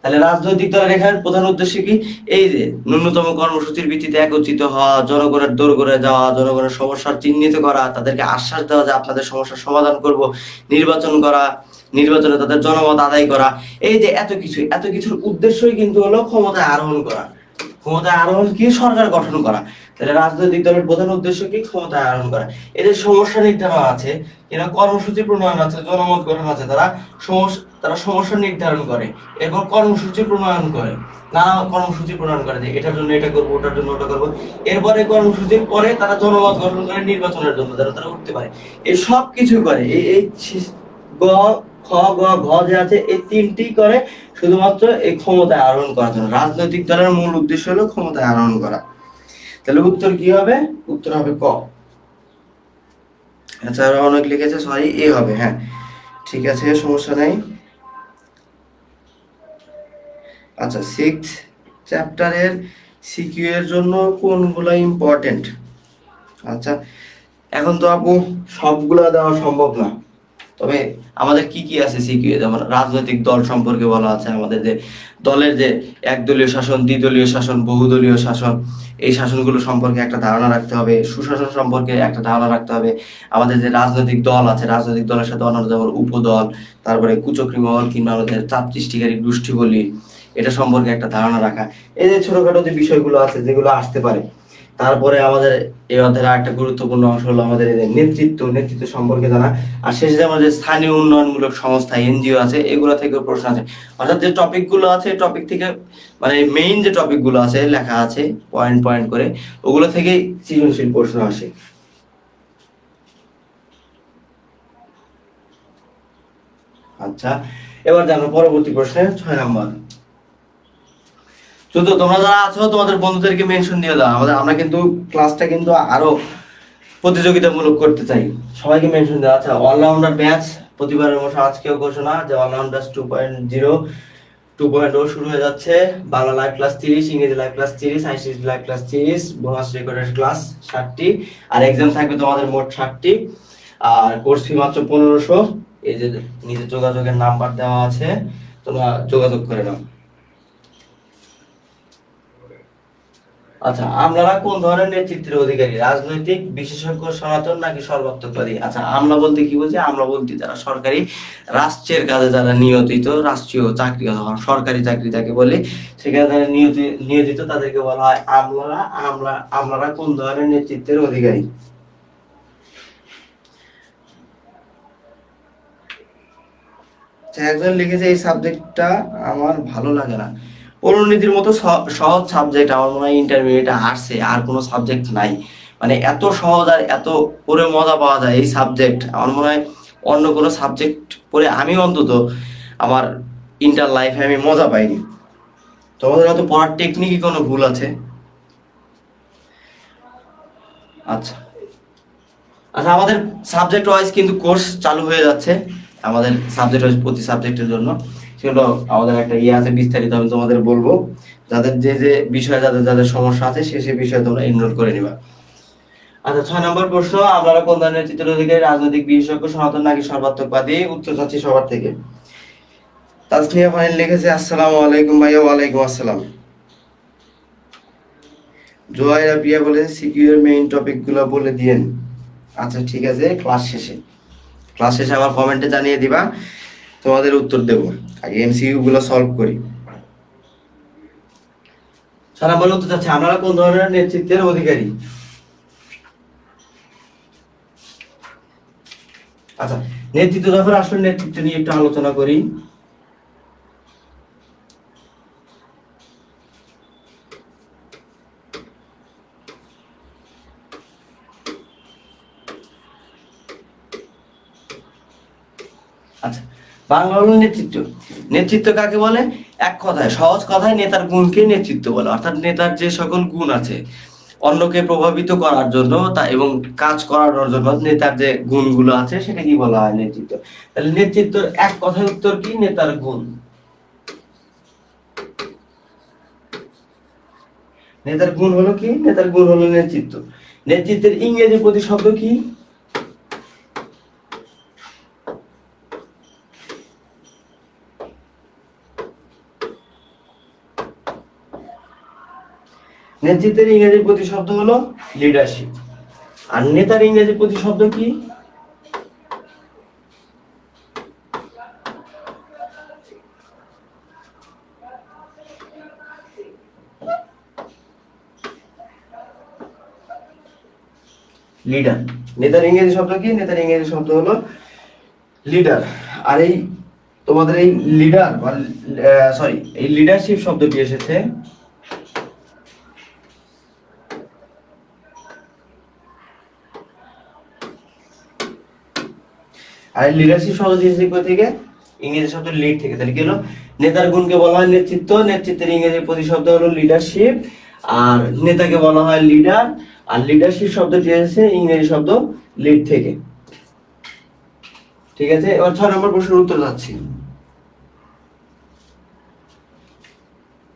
তাহলে রাজনৈতিক দলের এখানে প্রধান উদ্দেশ্য কি? এই যে ন্যূনতম কর্মসূচির ভিত্তিতে একত্রিত হওয়া, জনগণের দোরগোড়ায় যাওয়া, জনগণের সমস্যার চিহ্নিত করা, তাদেরকে আশ্বাস দেওয়া যে আপনাদের সমস্যার সমাধান করব, নির্বাচন করা, নির্বাচনে তাদের জনমত আদায় করা। এই যে এত কিছুর উদ্দেশ্যই কিন্তু হলো ক্ষমতায় আরোহণ করা। ক্ষমতায় আরোহণ কি? সরকার গঠন করা। তাহলে রাজনৈতিক দলের প্রধান উদ্দেশ্য কি? ক্ষমতায় আরোহণ করা। এদের সমস্যা নির্ধারণ আছে, এরা কর্মসূচি প্রণয়ন আছে, জনমত গঠন আছে, তারা সমস্যা নির্ধারণ করে, এরপর কর্মসূচি প্রণয়ন করে, নানা কর্মসূচি প্রণয়ন করে যে এটার জন্য এটা করবো, ওটার জন্য ওটা করবো। এরপরে কর্মসূচির পরে তারা জনমত গঠন করে নির্বাচনের জন্য, যেন তারা উঠতে পারে। এই সব কিছু করে, এই গ খ গ ঘ যে আছে, এই তিনটি করে শুধুমাত্র এই ক্ষমতায় আরোহণ করার জন্য। রাজনৈতিক দলের মূল উদ্দেশ্য হলো ক্ষমতায় আরোহণ করা। তাহলে উত্তর কি হবে? উত্তর হবে ক। আচ্ছা, আরো অনেক লিখেছে, সরি, এ হবে। হ্যাঁ ঠিক আছে, সমস্যা নেই। আচ্ছা, 6th চ্যাপ্টারের সিকিউ এর জন্য কোনগুলো ইম্পর্টেন্ট? আচ্ছা, এখন তো আপু সবগুলা দেওয়া সম্ভব না, তবে আমাদের কি কি আছে সিকিউ, যেমন রাজনৈতিক দল সম্পর্কে বলা আছে, আমাদের যে দলের যে একদলীয় শাসন, দ্বিদলীয় শাসন, বহুদলীয় শাসন, এই শাসনগুলো সম্পর্কে একটা ধারণা রাখতে হবে, সুশাসন সম্পর্কে একটা ধারণা রাখতে হবে। আমাদের যে রাজনৈতিক দল আছে, রাজনৈতিক দলের সাথে অন্যান্য যেমন উপদল, তারপরে কুচক্রী মহল কিংবা আমাদের চাপ সৃষ্টিকারী গোষ্ঠী বলি, এটা সম্পর্কে একটা ধারণা রাখা। এই যে ছোটখাটো যে বিষয়গুলো আছে যেগুলো আসতে পারে। তারপরে আমাদের এই অধ্যায়ের একটা গুরুত্বপূর্ণ অংশ হলো আমাদের এই নেতৃত্ব সম্পর্কে জানা। আর শেষে যে আমাদের স্থানীয় উন্নয়নমূলক সংস্থা, এনজিও আছে, এগুলো থেকে প্রশ্ন আছে। অর্থাৎ যে টপিকগুলো আছে, টপিক থেকে মানে মেইন যে টপিকগুলো আছে লেখা আছে পয়েন্ট পয়েন্ট করে, ওগুলো থেকেই সৃজনশীল প্রশ্ন আসে। আচ্ছা, এবার জানো পরবর্তী প্রশ্নে 6 নাম্বার। তো তোমরা যারা আছো তোমাদের বন্ধুদেরকে মেনশন দিয়ে দাও। আমরা কিন্তু ক্লাসটা কিন্তু আরো প্রতিযোগিতামূলক করতে চাই, সবাইকে মেনশন দেওয়া। আচ্ছা, অলরাউন্ডার ব্যাচ প্রতিবারের মতো আজকেও ঘোষণা যে অলরাউন্ডার 2.0 শুরু হয়ে যাচ্ছে। বাংলা লাইভ ক্লাস 30, ইংরেজি live class 30, science live class 30, bonus recorded class 60টি, আর এক্সাম থাকবে তোমাদের মোট 60টি। আর কোর্স ফি মাত্র 1500। এই যে নিচে যোগাযোগের নাম্বার দেওয়া আছে, তোমরা যোগাযোগ করে নাও। আচ্ছা, আমলারা কোন ধরনের নেতৃত্বের অধিকারী? রাজনৈতিক, বিশেষজ্ঞ, সনাতন নাকি সর্বাত্মকবাদী? আচ্ছা, আমলা বলতে কি বোঝে? আমলা বলতে যারা সরকারি রাষ্ট্রের কাজে যারা নিয়োজিত, রাষ্ট্রীয় চাকরি অথবা সরকারি চাকরি যাকে বলে, সেখানে যারা নিয়োজিত তাদেরকে বলা হয় আমলারা। আমলারা কোন ধরনের নেতৃত্বের অধিকারী? একজন লিখেছে এই সাবজেক্টটা আমার ভালো লাগে না। পৌরনীতির মতো সহজ সাবজেক্ট আমার মনে হয় ইন্টারমিডিয়েটে আর্টসে আর কোনো সাবজেক্ট নাই। মানে এত সহজ আর এত পড়ে মজা পাওয়া যায় এই সাবজেক্ট, আমার মনে হয় অন্য কোনো সাবজেক্ট পড়ে আমি অন্তত আমার ইন্টার লাইফে আমি মজা পাইনি। তোমাদের হয়তো পড়ার টেকনিকই কোনো ভুল আছে। আচ্ছা আচ্ছা, আমাদের সাবজেক্ট ওয়াইজ কিন্তু কোর্স চালু হয়ে যাচ্ছে আমাদের সাবজেক্ট ওয়াইজ প্রতি সাবজেক্টের জন্য। সেগুলো আমাদের একটা আছে বিস্তারিত আমি তোমাদের বলবো। যাদের যে যে বিষয়ে যাদের যাদের সমস্যা আছে সে বিষয়ে তোমরা এনরোল করে নিবা। আচ্ছা, 6 নম্বর প্রশ্ন, আপনারা কোন ধরনের নেতৃত্বের অধিকারী? রাজনৈতিক, বিশেষজ্ঞ, সনাতন নাকি সর্বাত্মকবাদী? উত্তর চাচ্ছি সবার থেকে। তাসনিয়া ফাইন লিখেছে আসসালামু আলাইকুম ভাইয়া। ওয়ালাইকুম আসসালাম। জোয়াইরা পিয়া বলে সিকিউ এর মেইন টপিক গুলো বলে দিয়েন। আচ্ছা ঠিক আছে, ক্লাস শেষে আমার কমেন্টে জানিয়ে দিবা, তোমাদের উত্তর দেব। আগে এমসিকিউ গুলো সলভ করি। সারা বলে উত্তর চাচ্ছে, আপনারা কোন ধরনের নেতৃত্বের অধিকারী? আচ্ছা, নেতৃত্ব যখন আসলে নেতৃত্ব নিয়ে একটু আলোচনা করি। আচ্ছা, বাংলা হলো নেতৃত্ব। নেতৃত্ব কাকে বলে? এক কথায়, সহজ কথায়, নেতার গুণকে নেতৃত্ব বলে। অর্থাৎ নেতার যে সকল গুণ আছে অন্যকে প্রভাবিত করার জন্য তা এবং কাজ করানোর জন্য নেতার যে গুণগুলো আছে সেটা কি বলা হয়? নেতৃত্ব। তাহলে নেতৃত্বের এক কথায় উত্তর কি? নেতার গুণ। নেতার গুণ হলো কি? নেতার গুণ হলো নেতৃত্ব। নেতৃত্বের ইংরেজি প্রতিশব্দ কি? নেতৃত্বের ইংরেজি প্রতিশব্দ হলো লিডারশিপ। আর নেতার ইংরেজি প্রতিশব্দ কি? লিডার। নেতার ইংরেজি শব্দ কি? নেতার ইংরেজি শব্দ হলো লিডার। আর এই তোমাদের এই লিডার বা সরি এই লিডারশিপ শব্দটি এসেছে আর লিডারশিপ শব্দটি এসেছে কোথা থেকে? ইংরেজি শব্দ লিড থেকে। তাহলে কি হলো? নেতার গুণকে বলা হয় নেতৃত্ব, নেতৃত্বের ইংরেজি প্রতিশব্দ হলো লিডারশিপ, আর নেতাকে বলা হয় লিডার। আর লিডারশিপ শব্দটি এসেছে ইংরেজি শব্দ লিড থেকে। ঠিক আছে, এবার 6 নম্বর প্রশ্নের উত্তর যাচ্ছি।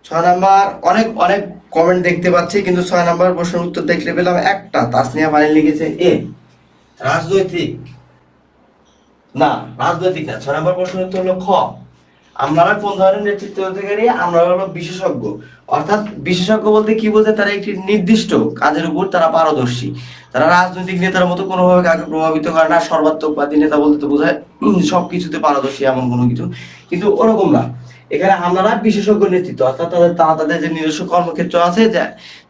6 নাম্বার অনেক অনেক কমেন্ট দেখতে পাচ্ছি, কিন্তু 6 নাম্বার প্রশ্নের উত্তর দেখলে পেলাম একটা। তাসনিয়া ফাইন লিখেছে এ। রাজনৈতিক না, রাজনৈতিক না। 6 নম্বর প্রশ্নের উত্তর হলো খ। আমরা কোন ধরনের নেতৃত্ব অধিকারী? আমরা হলো বিশেষজ্ঞ। অর্থাৎ বিশেষজ্ঞ বলতে কি বোঝে? তারা একটি নির্দিষ্ট কাজের উপর তারা পারদর্শী। তারা রাজনৈতিক নেতার মতো কোনোভাবে কাউকে প্রভাবিত করে না। সর্বাত্মকবাদী নেতা বলতে তো বোঝায় সবকিছুতে পারদর্শী এমন কোনো কিছু, কিন্তু ওরকম না। এখানে আমরা বিশেষজ্ঞ নেতৃত্ব, অর্থাৎ তাদের যে নিজস্ব কর্মক্ষেত্র আছে, যে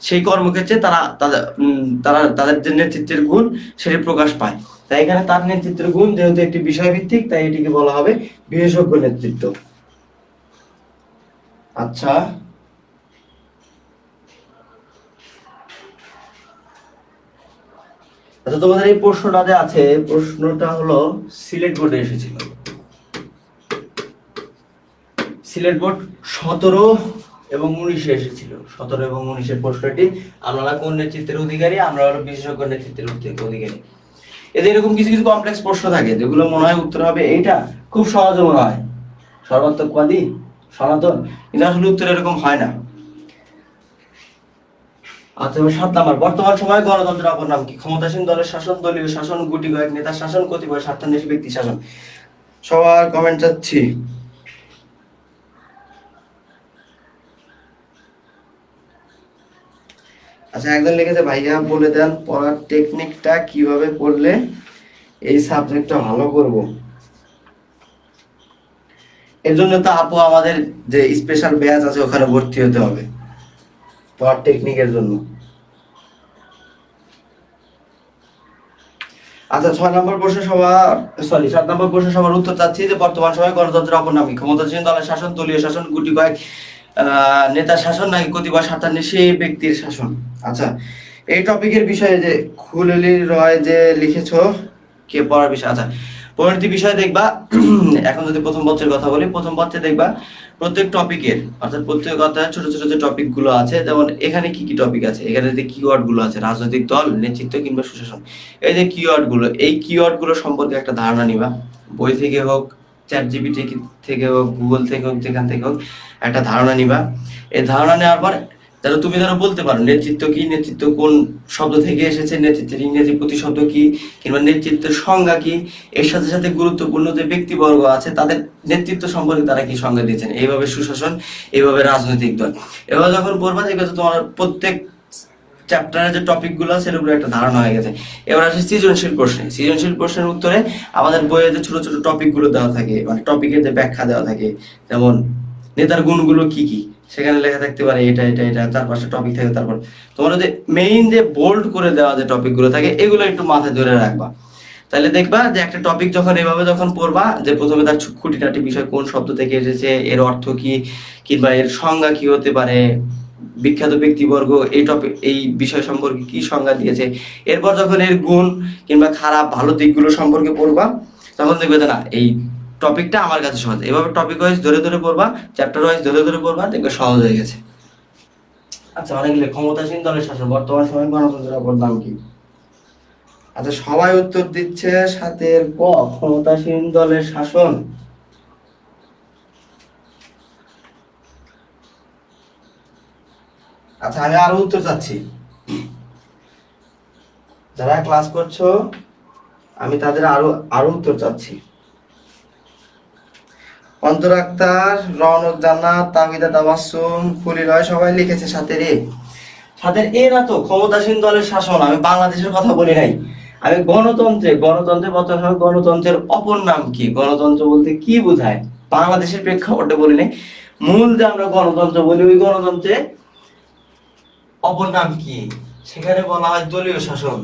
সেই কর্মক্ষেত্রে তাদের যে নেতৃত্বের গুণ সেটি প্রকাশ পায়। তাই এখানে তার নেতৃত্বের গুণ যেহেতু একটি বিষয় ভিত্তিক, তাই এটিকে বলা হবে বিশেষজ্ঞ নেতৃত্ব। আচ্ছা, আচ্ছা তোমাদের এই প্রশ্নটা যে আছে, প্রশ্নটা হলো সিলেট বোর্ডে এসেছিল। সিলেট বোর্ড 17 এবং 19-এ এসেছিল। 17 এবং 19-এর প্রশ্নটি, আমরা কোন নেতৃত্বের অধিকারী? আমরা হলো বিশেষজ্ঞ নেতৃত্বের অধিকারী। এদের এরকম কিছু কিছু কমপ্লেক্স প্রশ্ন থাকে যেগুলো মনে হয় উত্তর হবে এইটা, খুব সহজ মনে হয়, সর্বাত্মকবাদী, সনাতন, কিন্তু আসলে উত্তর এরকম হয় না। আচ্ছা, 7 নাম্বার, বর্তমান সময়ে গণতন্ত্রের অপর নাম কি? ক্ষমতাসীন দলের শাসন, দলীয় শাসন, গুটি কয়েক নেতার শাসন, কতিপয় স্বার্থান্বেষী ব্যক্তি শাসন। সবার কমেন্ট চাচ্ছি। আচ্ছা, একজন লিখেছে ভাইয়া বলে দেন পড়ার টেকনিকটা কিভাবে পড়লে এই সাবজেক্টটা ভালো করব। এর জন্য তো আপু আমাদের যে স্পেশাল ব্যাচ আছে ওখানে ভর্তি হতে হবে পড়ার টেকনিকের জন্য। আচ্ছা, 6 নম্বর প্রশ্ন সবার, সরি 7 নম্বর প্রশ্ন সবার উত্তর চাচ্ছি যে বর্তমান সময়ে গণতন্ত্রের অপর নাম কি? ক্ষমতাসীন দলের শাসন, দলীয় শাসন, গুটি কয়েক নেতার শাসন, নাকি কতিপয় স্বার্থান্বেষী ব্যক্তির শাসন? আচ্ছা, এই টপিকের বিষয়ে যে খুলেলি রয় যে লিখেছো, কে পড়ার বিষয়? আচ্ছা, পরিণতি বিষয় দেখবা। এখন যদি প্রথম পত্রের কথা বলি, প্রথম পত্রে দেখবা প্রত্যেক টপিকের, অর্থাৎ প্রত্যেক অধ্যায়ে ছোট ছোট যে টপিক গুলো আছে, যেমন এখানে কি কি টপিক আছে, এখানে যে কিওয়ার্ড গুলো আছে, রাজনৈতিক দল, নেতৃত্ব কিংবা সুশাসন, এই যে কিওয়ার্ড গুলো, এই কিওয়ার্ড গুলো সম্পর্কে একটা ধারণা নিবা। বই থেকে হোক, চ্যাট জিপিটি থেকে হোক, গুগল থেকে হোক, যেখান থেকে হোক, একটা ধারণা নিবা। এই ধারণা নেওয়ার পর তুমি বলতে পারো নেতৃত্ব কি, নেতৃত্ব কোন শব্দ থেকে এসেছে, নেতৃত্বের ইংরেজি প্রতিশব্দ কি, কিংবা নেতৃত্বের সংজ্ঞা কি, এর সাথে সাথে গুরুত্বপূর্ণ যে ব্যক্তিবর্গ আছে তাদের নেতৃত্ব সম্পর্কে তারা কি সংজ্ঞা দিয়েছেন, এইভাবে সুশাসন, এইভাবে রাজনৈতিক দল। এবার যখন পড়বা দেখবে তোমার প্রত্যেক চ্যাপ্টারের যে টপিক গুলো আছে সেগুলো একটা ধারণা হয়ে গেছে। এবার আসে সৃজনশীল প্রশ্নে। সৃজনশীল প্রশ্নের উত্তরে আমাদের বইয়ে যে ছোট ছোট টপিক গুলো দেওয়া থাকে, মানে টপিকের যে ব্যাখ্যা দেওয়া থাকে, যেমন নেতার গুণগুলো কি কি, সেখানে লেখা থাকতে পারে এটা এটা এটা, তার পাশে টপিক থাকে, তারপর তোমার যে মেইন যে বোল্ড করে দেওয়া যে টপিক গুলো থাকে এগুলো একটু মাথায় ধরে রাখবা। তাহলে দেখবা যে একটা টপিক যখন এভাবে যখন পড়বা, যে প্রথমে তার খুঁটিনাটি বিষয় কোন শব্দ থেকে এসেছে, এর অর্থ কি, কিংবা এর সংজ্ঞা কি হতে পারে, বিখ্যাত ব্যক্তিবর্গ এই টপিক এই বিষয় সম্পর্কে কি সংজ্ঞা দিয়েছে, এরপর যখন এর গুণ কিংবা খারাপ ভালো দিকগুলো সম্পর্কে পড়বা, তখন দেখবে যে না এই টপিকটা আমার কাছে সহজ। এভাবে টপিক ওয়াইজ ধরে ধরে পড়বা, চ্যাপ্টার ওয়াইজ ধরে ধরে পড়বা, দেখবে সহজ হয়ে গেছে। আচ্ছা, অনেকগুলো ক্ষমতাসীন দলের শাসন, বর্তমান সময়ে গণতন্ত্রের অপর নাম কি? আচ্ছা, সবাই উত্তর দিচ্ছে সাতের ক, ক্ষমতাসীন দলের শাসন। আচ্ছা, আমি আরো উত্তর চাচ্ছি, যারা ক্লাস করছো আমি তাদের আরো আরো উত্তর চাচ্ছি। অন্তর আক্তার, রওনক জান্নাত, তামিদা তাবাসসুম, খুলিলয় সবাই লিখেছে সাতের এ। সাথে এ না তো, ক্ষমতাসীন দলের শাসন। আমি বাংলাদেশের কথা বলি নাই, আমি গণতন্ত্রে বর্তমান গণতন্ত্রের অপর নাম কি, গণতন্ত্র বলতে কি বোঝায় বাংলাদেশের প্রেক্ষাপটে বলি নাই। মূল যে আমরা গণতন্ত্র বলি, ওই গণতন্ত্রে অপর নাম কি, সেখানে বলা হয় দলীয় শাসন।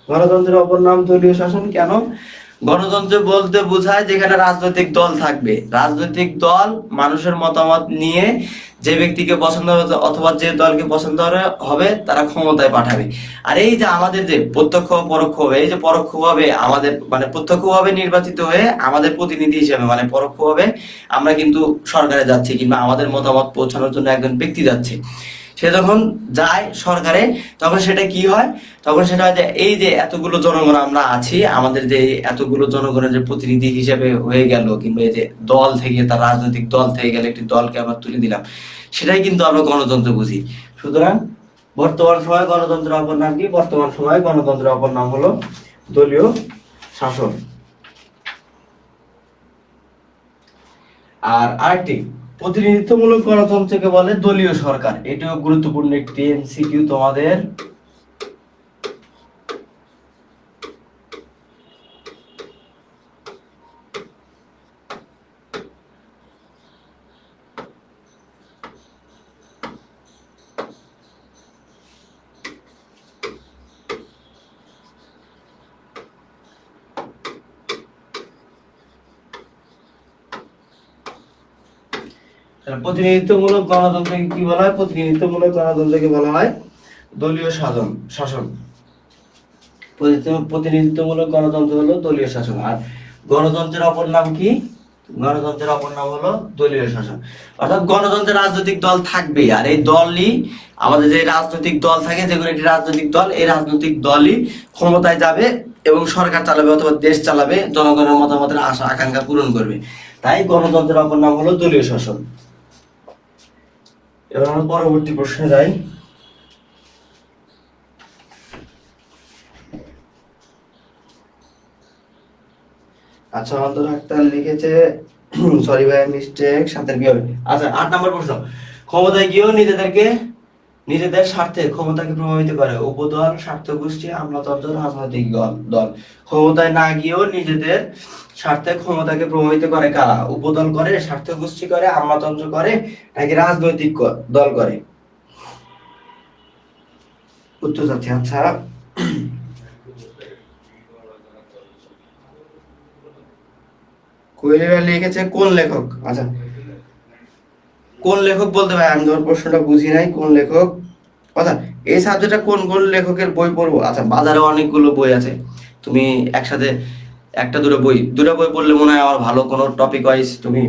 গণতন্ত্রের অপর নাম দলীয় শাসন। কেন? গণতন্ত্র বলতে বোঝায় যেখানে রাজনৈতিক দল থাকবে, রাজনৈতিক দল মানুষের মতামত নিয়ে যে ব্যক্তিকে পছন্দ হবে অথবা যে দলকে পছন্দ হবে তারা ক্ষমতায় পাঠাবে। আর এই যে আমাদের যে প্রত্যক্ষ পরোক্ষ ভাবে, এই যে পরোক্ষ ভাবে আমাদের মানে প্রত্যক্ষ ভাবে নির্বাচিত হয়ে আমাদের প্রতিনিধি হিসেবে, মানে পরোক্ষ ভাবে আমরা কিন্তু সরকারে যাচ্ছি, কিংবা আমাদের মতামত পৌঁছানোর জন্য একজন ব্যক্তি যাচ্ছে। সে যখন যায় সরকারে, তখন সেটা কি হয়, তখন সেটা হয় যে এই যে এতগুলো জনগণ আমরা আছি, আমাদের যে এতগুলো জনগণের যে প্রতিনিধি হিসেবে হয়ে গেল, কিংবা এই যে দল থেকে, তার রাজনৈতিক দল থেকে গেলে একটি দলকে আমরা তুলে দিলাম, সেটাই কিন্তু আমরা গণতন্ত্র বুঝি। সুতরাং বর্তমান সময়ে গণতন্ত্রের অপর নাম কি? বর্তমান সময়ে গণতন্ত্রের অপর নাম হলো দলীয় শাসন। আর আরেকটি, প্রতিনিধিত্বমূলক গণতন্ত্রকে বলে দলীয় সরকার। এটাও গুরুত্বপূর্ণ একটি এমসিকিউ তোমাদের। প্রতিনিধিত্বমূলক গণতন্ত্রকে কি বলা হয়? প্রতিনিধিত্বমূলক গণতন্ত্রকে বলা হয় দলীয় শাসন। প্রতিনিধিত্বমূলক গণতন্ত্র হলো দলীয় শাসন। আর গণতন্ত্রের অপর নাম কি? গণতন্ত্রের অপর নাম হলো দলীয় শাসন। অর্থাৎ গণতন্ত্রের রাজনৈতিক দল থাকবে, আর এই দলই আমাদের যে রাজনৈতিক দল থাকে, যেগুলো একটি রাজনৈতিক দল, এই রাজনৈতিক দলই ক্ষমতায় যাবে এবং সরকার চালাবে অথবা দেশ চালাবে, জনগণের মতামতের আশা আকাঙ্ক্ষা পূরণ করবে। তাই গণতন্ত্রের অপর নাম হলো দলীয় শাসন। এবার আমরা পরবর্তী প্রশ্নে যাই। আচ্ছা, অন্তর আক্তার লিখেছে, সরি ভাই মিস্টেক, সাতের কি হবে? আচ্ছা, 8 নম্বর প্রশ্ন, ক্ষমতায় গিয়েও নিজেদেরকে নিজেদের স্বার্থে ক্ষমতাকে প্রভাবিত করে উপদল, স্বার্থগোষ্ঠী, আমলাতন্ত্র, রাজনৈতিক দল। ক্ষমতায় না গিয়েও নিজেদের স্বার্থে ক্ষমতাকে প্রভাবিত করে কারা? উপদল করে, স্বার্থগোষ্ঠী করে, আমলাতন্ত্র করে, নাকি রাজনৈতিক দল করে? উত্তর চাচ্ছি। আচ্ছা, কোয়েলিরা লিখেছে কোন লেখক? আচ্ছা, কোন লেখক বলতে ভাই আমি তোমার প্রশ্নটা বুঝি নাই, কোন লেখক? আচ্ছা, এই সাবজেক্টটা কোন কোন লেখকের বই পড়বো? আচ্ছা, বাজারে অনেকগুলো বই আছে, তুমি একসাথে একটা দুটো বই পড়লে মনে হয় আমার ভালো কোনো টপিক ওয়াইজ তুমি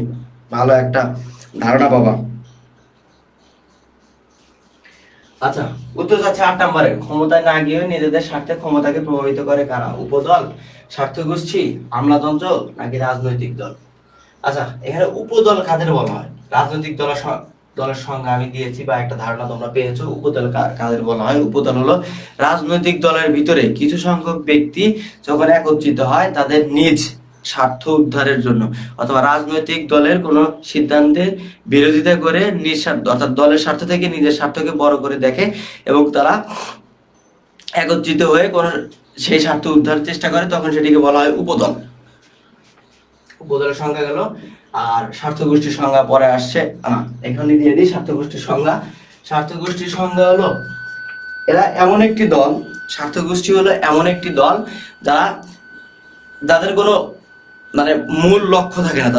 ভালো একটা ধারণা পাবা। আচ্ছা, উত্তর যাচ্ছে 8 নম্বরে, ক্ষমতায় না গিয়ে নিজেদের স্বার্থে ক্ষমতাকে প্রভাবিত করে কারা? উপদল, স্বার্থগোষ্ঠী, আমলাতন্ত্র, নাকি রাজনৈতিক দল? আচ্ছা, এখানে উপদল কাদের বলা হয়? রাজনৈতিক দলের সঙ্গে আমি দিয়েছি বা একটা ধারণা তোমরা পেয়েছো। উপদল কাদের বলা হয়? উপদল হলো রাজনৈতিক দলের ভিতরে কিছু সংখ্যক ব্যক্তি যখন একত্রিত হয় তাদের নিজ স্বার্থ উদ্ধারের জন্য, অথবা রাজনৈতিক দলের কোনো সিদ্ধান্তের বিরোধিতা করে নিজ স্বার্থ অর্থাৎ দলের স্বার্থ থেকে নিজের স্বার্থকে বড় করে দেখে এবং তারা একত্রিত হয়ে কোনো সেই স্বার্থ উদ্ধারের চেষ্টা করে, তখন সেটিকে বলা হয় উপদল। উপদলের সংজ্ঞা গেল। আর স্বার্থগোষ্ঠীর সংজ্ঞা পরে আসছে, এখানে দিয়ে দিই স্বার্থগোষ্ঠীর সংজ্ঞা। স্বার্থগোষ্ঠীর সংজ্ঞা হলো এরা এমন একটি দল, স্বার্থগোষ্ঠী হলো এমন একটি দল যাদের কোনো মানে মূল লক্ষ্য থাকে না,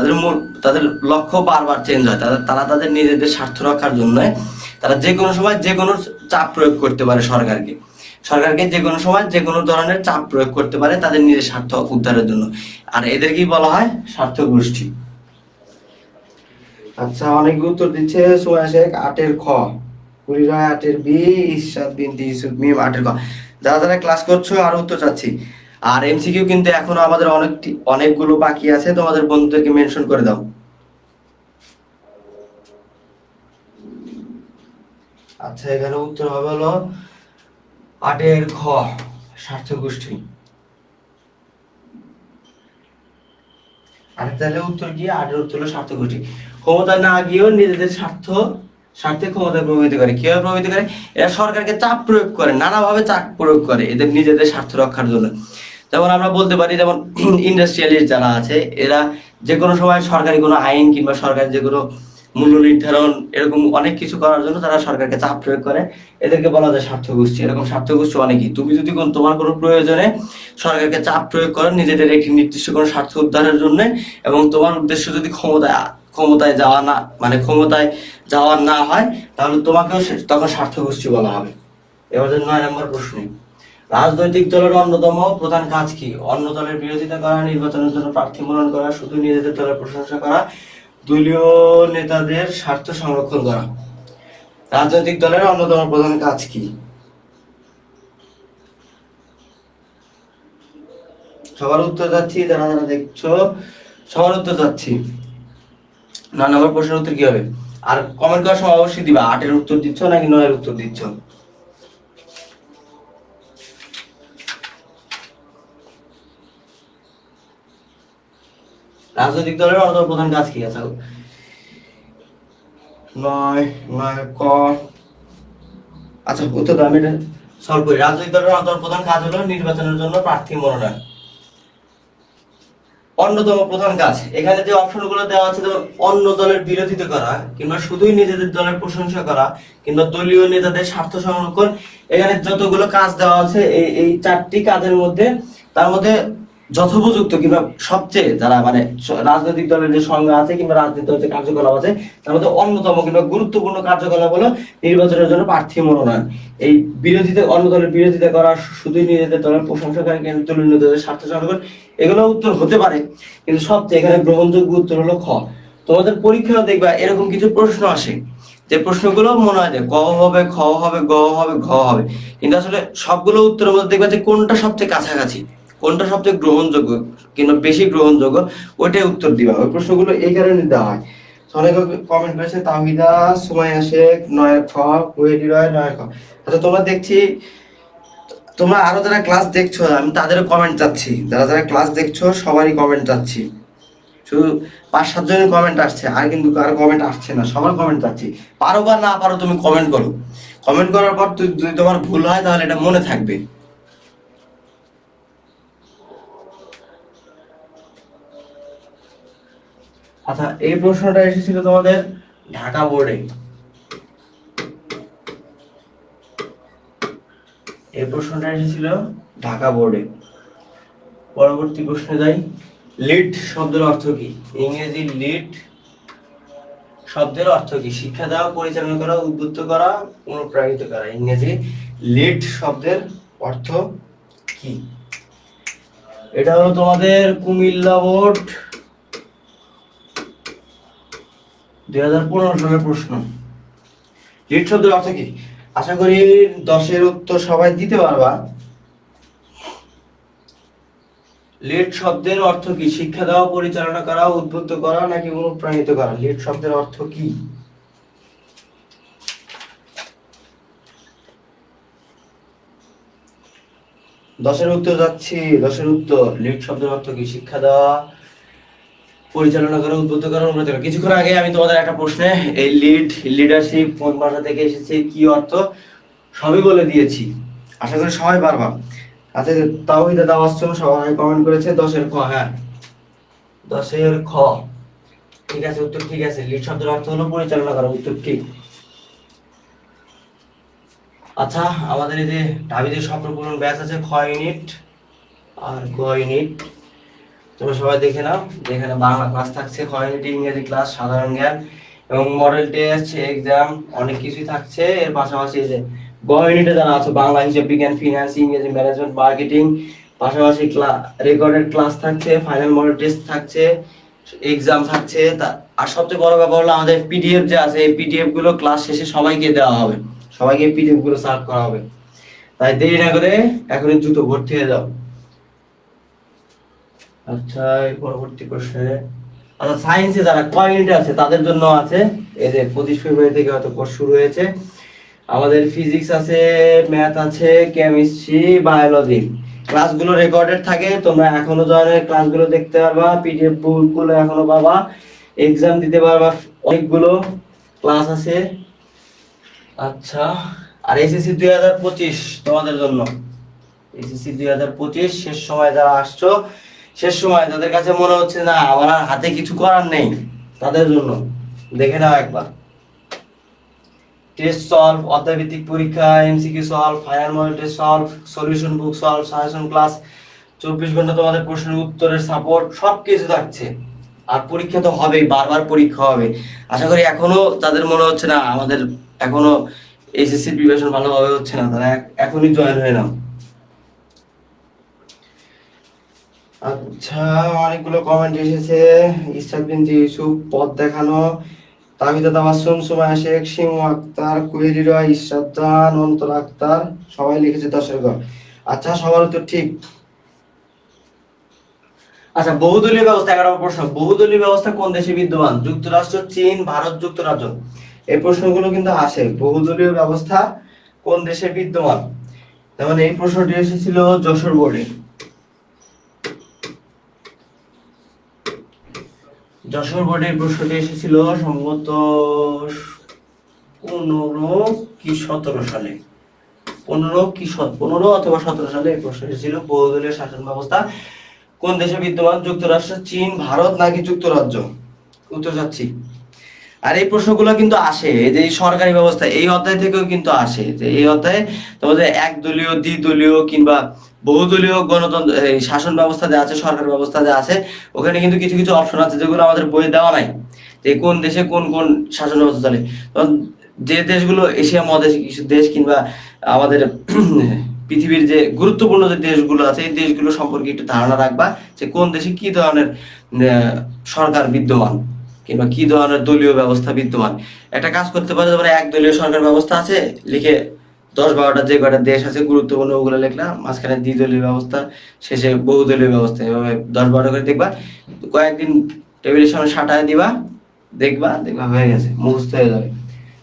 তাদের লক্ষ্য বারবার চেঞ্জ হয়। তারা তাদের নিজেদের স্বার্থ রক্ষার জন্য তারা যে কোনো সময় যে কোনো চাপ প্রয়োগ করতে পারে সরকারকে যে কোনো সময় যে কোনো ধরনের চাপ প্রয়োগ করতে পারে তাদের নিজের স্বার্থ উদ্ধারের জন্য, আর এদেরকেই বলা হয় স্বার্থগোষ্ঠী। আচ্ছা, অনেক উত্তর দিচ্ছে। সোয়া শেখ 8-এর খ, পুরিরা 8-এর বি, ইরশাদ বিনতি ইউসুফ মিম 8-এর খ। যারা যারা ক্লাস করছো আর উত্তর চাচ্ছি। আর এমসিকিউ কিন্তু এখনো আমাদের অনেকগুলো বাকি আছে, তোমাদের বন্ধুদেরকে মেনশন করে দাও। আচ্ছা, এখানে উত্তর হবে হলো 8-এর খ, স্বার্থগোষ্ঠী। আর তাহলে উত্তর কি? 8-এর উত্তর হলো স্বার্থগোষ্ঠী। ক্ষমতা না গিয়েও নিজেদের স্বার্থে ক্ষমতা প্রভাবিত করে। কিভাবে প্রভাবিত করে? এরা সরকারকে চাপ প্রয়োগ করে, নানাভাবে চাপ প্রয়োগ করে এদের নিজেদের স্বার্থ রক্ষার জন্য। যেমন আমরা বলতে পারি, যেমন ইন্ডাস্ট্রিয়ালিস্ট যারা আছে এরা যে কোনো সময় সরকারি কোনো আইন কিংবা সরকারি যে কোনো মূল্য নির্ধারণ এরকম অনেক কিছু করার জন্য তারা সরকারকে চাপ প্রয়োগ করে, এদেরকে বলা যায় স্বার্থগোষ্ঠী। এরকম স্বার্থগোষ্ঠী অনেকই। তুমি যদি তোমার কোনো প্রয়োজনে সরকারকে চাপ প্রয়োগ করো নিজেদের একটি নির্দিষ্ট কোনো স্বার্থ উদ্ধারের জন্য, এবং তোমার উদ্দেশ্য যদি ক্ষমতায় যাওয়া না হয়, তাহলে তোমাকেও তখন স্বার্থগোষ্ঠী বলা হবে। এবার 9 নম্বর প্রশ্ন, রাজনৈতিক দলের অন্যতম প্রধান কাজ কি? অন্য দলের বিরোধিতা করা, নির্বাচনের জন্য প্রার্থী মনোনয়ন করা, শুধু নিজেদের দলের প্রশংসা করা, দলীয় নেতাদের স্বার্থ সংরক্ষণ করা। রাজনৈতিক দলের অন্যতম প্রধান কাজ কি? সবার উত্তর যাচ্ছি, যারা যারা দেখছো সবার উত্তর যাচ্ছি। 9 নম্বর প্রশ্নের উত্তর কি হবে? আর কমেন্ট করার সময় অবশ্যই দিবা 8-এর উত্তর দিচ্ছ নাকি 9-এর উত্তর দিচ্ছ। রাজনৈতিক দলের অন্যতম প্রধান কাজ কি? আচ্ছা, 9 ক। আচ্ছা, উত্তর দাও, আমি এটা সলভ করি। রাজনৈতিক দলের অন্যতম প্রধান কাজ হলো নির্বাচনের জন্য প্রার্থী মনোনয়ন। অন্যতম প্রধান কাজ, এখানে যে অপশনগুলো দেওয়া আছে, যেমন অন্য দলের বিরোধিতা করা, কিংবা শুধুই নিজেদের দলের প্রশংসা করা, কিংবা দলীয় নেতাদের স্বার্থ সংরক্ষণ, এখানে যতগুলো কাজ দেওয়া আছে এই 4টি কাজের মধ্যে তার মধ্যে যথোপযুক্ত কিংবা সবচেয়ে যারা রাজনৈতিক দলের যে সংজ্ঞা আছে কিংবা রাজনৈতিক দলের যে কার্যকলাপ আছে তার মধ্যে অন্যতম কিংবা গুরুত্বপূর্ণ কার্যকলাপ হলো নির্বাচনের জন্য প্রার্থী মনোনয়ন। এই অন্য দলের বিরোধিতা করা, শুধুই নিজেদের দলের প্রশংসা করা, কিন্তু দলীয় নেতাদের স্বার্থ সংরক্ষণ, এগুলো উত্তর হতে পারে, কিন্তু সবচেয়ে এখানে গ্রহণযোগ্য উত্তর হলো খ। তোমাদের পরীক্ষাও দেখবা এরকম কিছু প্রশ্ন আসে, যে প্রশ্নগুলো মনে হয় যে ক হবে, খ হবে, গ হবে, ঘ হবে, কিন্তু আসলে সবগুলো উত্তরের মধ্যে দেখবা যে কোনটা সবচেয়ে কাছাকাছি, কোনটা সবচেয়ে গ্রহণযোগ্য কিংবা বেশি গ্রহণযোগ্য, ওইটাই উত্তর দিবা। ওই প্রশ্নগুলো এই কারণে দেওয়া হয়। অনেকে কমেন্ট করেছে, তাহিদা, সুমাইয়া শেখ 9-এর খ, ওয়েডি রয় 9-এর খ। আচ্ছা, তোমরা আরো যারা ক্লাস দেখছো আমি তাদেরও কমেন্ট চাচ্ছি, যারা যারা ক্লাস দেখছো সবারই কমেন্ট চাচ্ছি। শুধু 5-7 জনের কমেন্ট আসছে, আর কিন্তু কারো কমেন্ট আসছে না, সবার কমেন্ট পাচ্ছি। পারো বা না পারো তুমি কমেন্ট করো, কমেন্ট করার পর যদি তোমার ভুল হয় তাহলে এটা মনে থাকবে। আচ্ছা, এই প্রশ্নটা এসেছিল তোমাদের ঢাকা বোর্ডে, এই প্রশ্নটা এসেছিল ঢাকা বোর্ডে। পরবর্তী প্রশ্নে যাই। লিড শব্দের অর্থ কি? ইংরেজি লিড শব্দের অর্থ কি? শিক্ষা দেওয়া, পরিচালনা করা, উদ্বুদ্ধ করা, অনুপ্রাণিত করা। ইংরেজি লিড শব্দের অর্থ কি? এটা হলো তোমাদের কুমিল্লা বোর্ড 2015 সালের প্রশ্ন। লিড শব্দের অর্থ কি? আশা করি 10-এর উত্তর সবাই দিতে পারবা। লিড শব্দের অর্থ কি? শিক্ষা দেওয়া, পরিচালনা করা, উদ্বুদ্ধ করা নাকি অনুপ্রাণিত করা? লিড শব্দের অর্থ কি? দশের উত্তর যাচ্ছি, 10-এর উত্তর। লিড শব্দের অর্থ কি? শিক্ষা দেওয়া, পরিচালনা করা, উদ্বুদ্ধ করা, অনুপ্রাণিত করা। কিছুক্ষণ আগে আমি তোমাদের একটা প্রশ্নে এই লিডারশিপ কোন ভাষা থেকে এসেছে, কি অর্থ, সবই বলে দিয়েছি। আশা করি সবাই পারবা। আচ্ছা, তাওহিদা দাওয়াসম সবাই কমেন্ট করেছে 10-এর খ। হ্যাঁ, 10-এর খ ঠিক আছে, উত্তর ঠিক আছে। লিড শব্দের অর্থ হলো পরিচালনা করা, উত্তর ঠিক। আচ্ছা, আমাদের এই যে ঢাবিতে স্বপ্ন পূরণ ব্যাচ আছে, খ ইউনিট আর গ ইউনিট, তোমরা সবাই দেখে নাও। যেখানে বাংলা ক্লাস থাকছে, খ ইউনিটে ইংরেজি ক্লাস, সাধারণ জ্ঞান এবং মডেল টেস্ট, এক্সাম, অনেক কিছুই থাকছে। এর পাশাপাশি এই যে গ ইউনিটে যারা আছে, বাংলা, হিসাব বিজ্ঞান, ফিনান্স, ইংরেজি, ম্যানেজমেন্ট, মার্কেটিং, পাশাপাশি রেকর্ডেড ক্লাস থাকছে, ফাইনাল মডেল টেস্ট থাকছে, এক্সাম থাকছে। আর সবচেয়ে বড় ব্যাপার হলো আমাদের পিডিএফ যে আছে, এই পিডিএফ গুলো ক্লাস শেষে সবাইকে দেওয়া হবে, সবাইকে পিডিএফ গুলো সার্ভ করা হবে। তাই দেরি না করে এখনই দ্রুত ভর্তি হয়ে যাও। আচ্ছা, এই পরবর্তী প্রশ্নে, আচ্ছা সায়েন্সে যারা ক ইউনিটে আছে তাদের জন্য আছে, এই যে 25 ফেব্রুয়ারি থেকে হয়তো কোর্স শুরু হয়েছে। আমাদের ফিজিক্স আছে, ম্যাথ আছে, কেমিস্ট্রি, বায়োলজি। ক্লাসগুলো রেকর্ডেড থাকে, তোমরা এখনো জয়েনের ক্লাসগুলো দেখতে পারবা, পিডিএফ গুলো এখনো পাবা, এক্সাম দিতে পারবা, অনেকগুলো ক্লাস আছে। আচ্ছা, আর এসএসসি 2025 তোমাদের জন্য, এসএসসি 2025 শেষ সময় যারা আসছো, শেষ সময় যাদের কাছে মনে হচ্ছে না আমার আর হাতে কিছু করার নেই, তাদের জন্য দেখে নাও একবার। টেস্ট সলভ, অধ্যায়ভিত্তিক পরীক্ষা, MCQ solve, final model test solve, solution book solve, suggestion class, 24 ঘন্টা তোমাদের প্রশ্নের উত্তরের সাপোর্ট, সবকিছু থাকছে। আর পরীক্ষা তো হবেই, বারবার পরীক্ষা হবে। আশা করি এখনো যাদের মনে হচ্ছে না আমাদের এখনো এইচএসসি প্রিপারেশন ভালোভাবে হচ্ছে না, তারা এখনই জয়েন হয়ে নাও। আচ্ছা, অনেকগুলো কমেন্ট এসেছে। ইসরাত বিনতি ইউসুফ, পথ দেখানো, তাবিদা তাবাসসুম, সুমাইয়া শেখ, শিমু আক্তার, কুহেলিরা, ইশরাত জাহান, অন্তর আক্তার, সবাই লিখেছে 10-এর গ। আচ্ছা, সবার উত্তর ঠিক। আচ্ছা, বহুদলীয় ব্যবস্থা, 11 নম্বর প্রশ্ন। বহুদলীয় ব্যবস্থা কোন দেশে বিদ্যমান? যুক্তরাষ্ট্র, চীন, ভারত, যুক্তরাজ্য। এই প্রশ্নগুলো কিন্তু আসে, বহুদলীয় ব্যবস্থা কোন দেশে বিদ্যমান। যেমন এই প্রশ্নটি এসেছিল যশোর বোর্ডে, যশোর বোর্ডের প্রশ্নটি এসেছিল সম্ভবত 15 কি 17 সালে, 15 অথবা 17 সালে এই প্রশ্ন এসেছিল। বহুদলীয় শাসন ব্যবস্থা কোন দেশে বিদ্যমান? যুক্তরাষ্ট্র, চীন, ভারত নাকি যুক্তরাজ্য? উত্তর যাচ্ছি। আর এই প্রশ্নগুলো কিন্তু আসে, এই যে সরকারি ব্যবস্থা, এই অধ্যায় থেকেও কিন্তু আসে, যে এই অধ্যায়ে তোমাদের একদলীয়, দ্বিদলীয় কিংবা বহুদলীয় গণতন্ত্র, এই শাসন ব্যবস্থা যে আছে, সরকার ব্যবস্থা যে আছে, ওখানে কিন্তু কিছু কিছু অপশন আছে যেগুলো আমাদের বইয়ে দেওয়া নাই, যে কোন দেশে কোন কোন শাসন ব্যবস্থা চলে। যে দেশগুলো এশিয়া মহাদেশে কিছু দেশ কিংবা আমাদের পৃথিবীর যে গুরুত্বপূর্ণ যে দেশগুলো আছে, এই দেশগুলো সম্পর্কে একটু ধারণা রাখবা, যে কোন দেশে কি ধরনের সরকার বিদ্যমান কিংবা কি ধরনের দলীয় ব্যবস্থা বিদ্যমান। একটা কাজ করতে পারে, যেমন একদলীয় সরকার ব্যবস্থা আছে, লিখে 10-12টা যে কয়টা দেশ আছে গুরুত্বপূর্ণ ওগুলো লিখলাম, মাঝখানে দ্বিদলীয় ব্যবস্থা, শেষে বহুদলীয় ব্যবস্থা, এভাবে 10-12টা করে দেখবা, কয়েকদিন টেবিলের সামনে সাঁটায় দিবা, দেখবা দেখবা হয়ে গেছে, মুখস্থ হয়ে যাবে।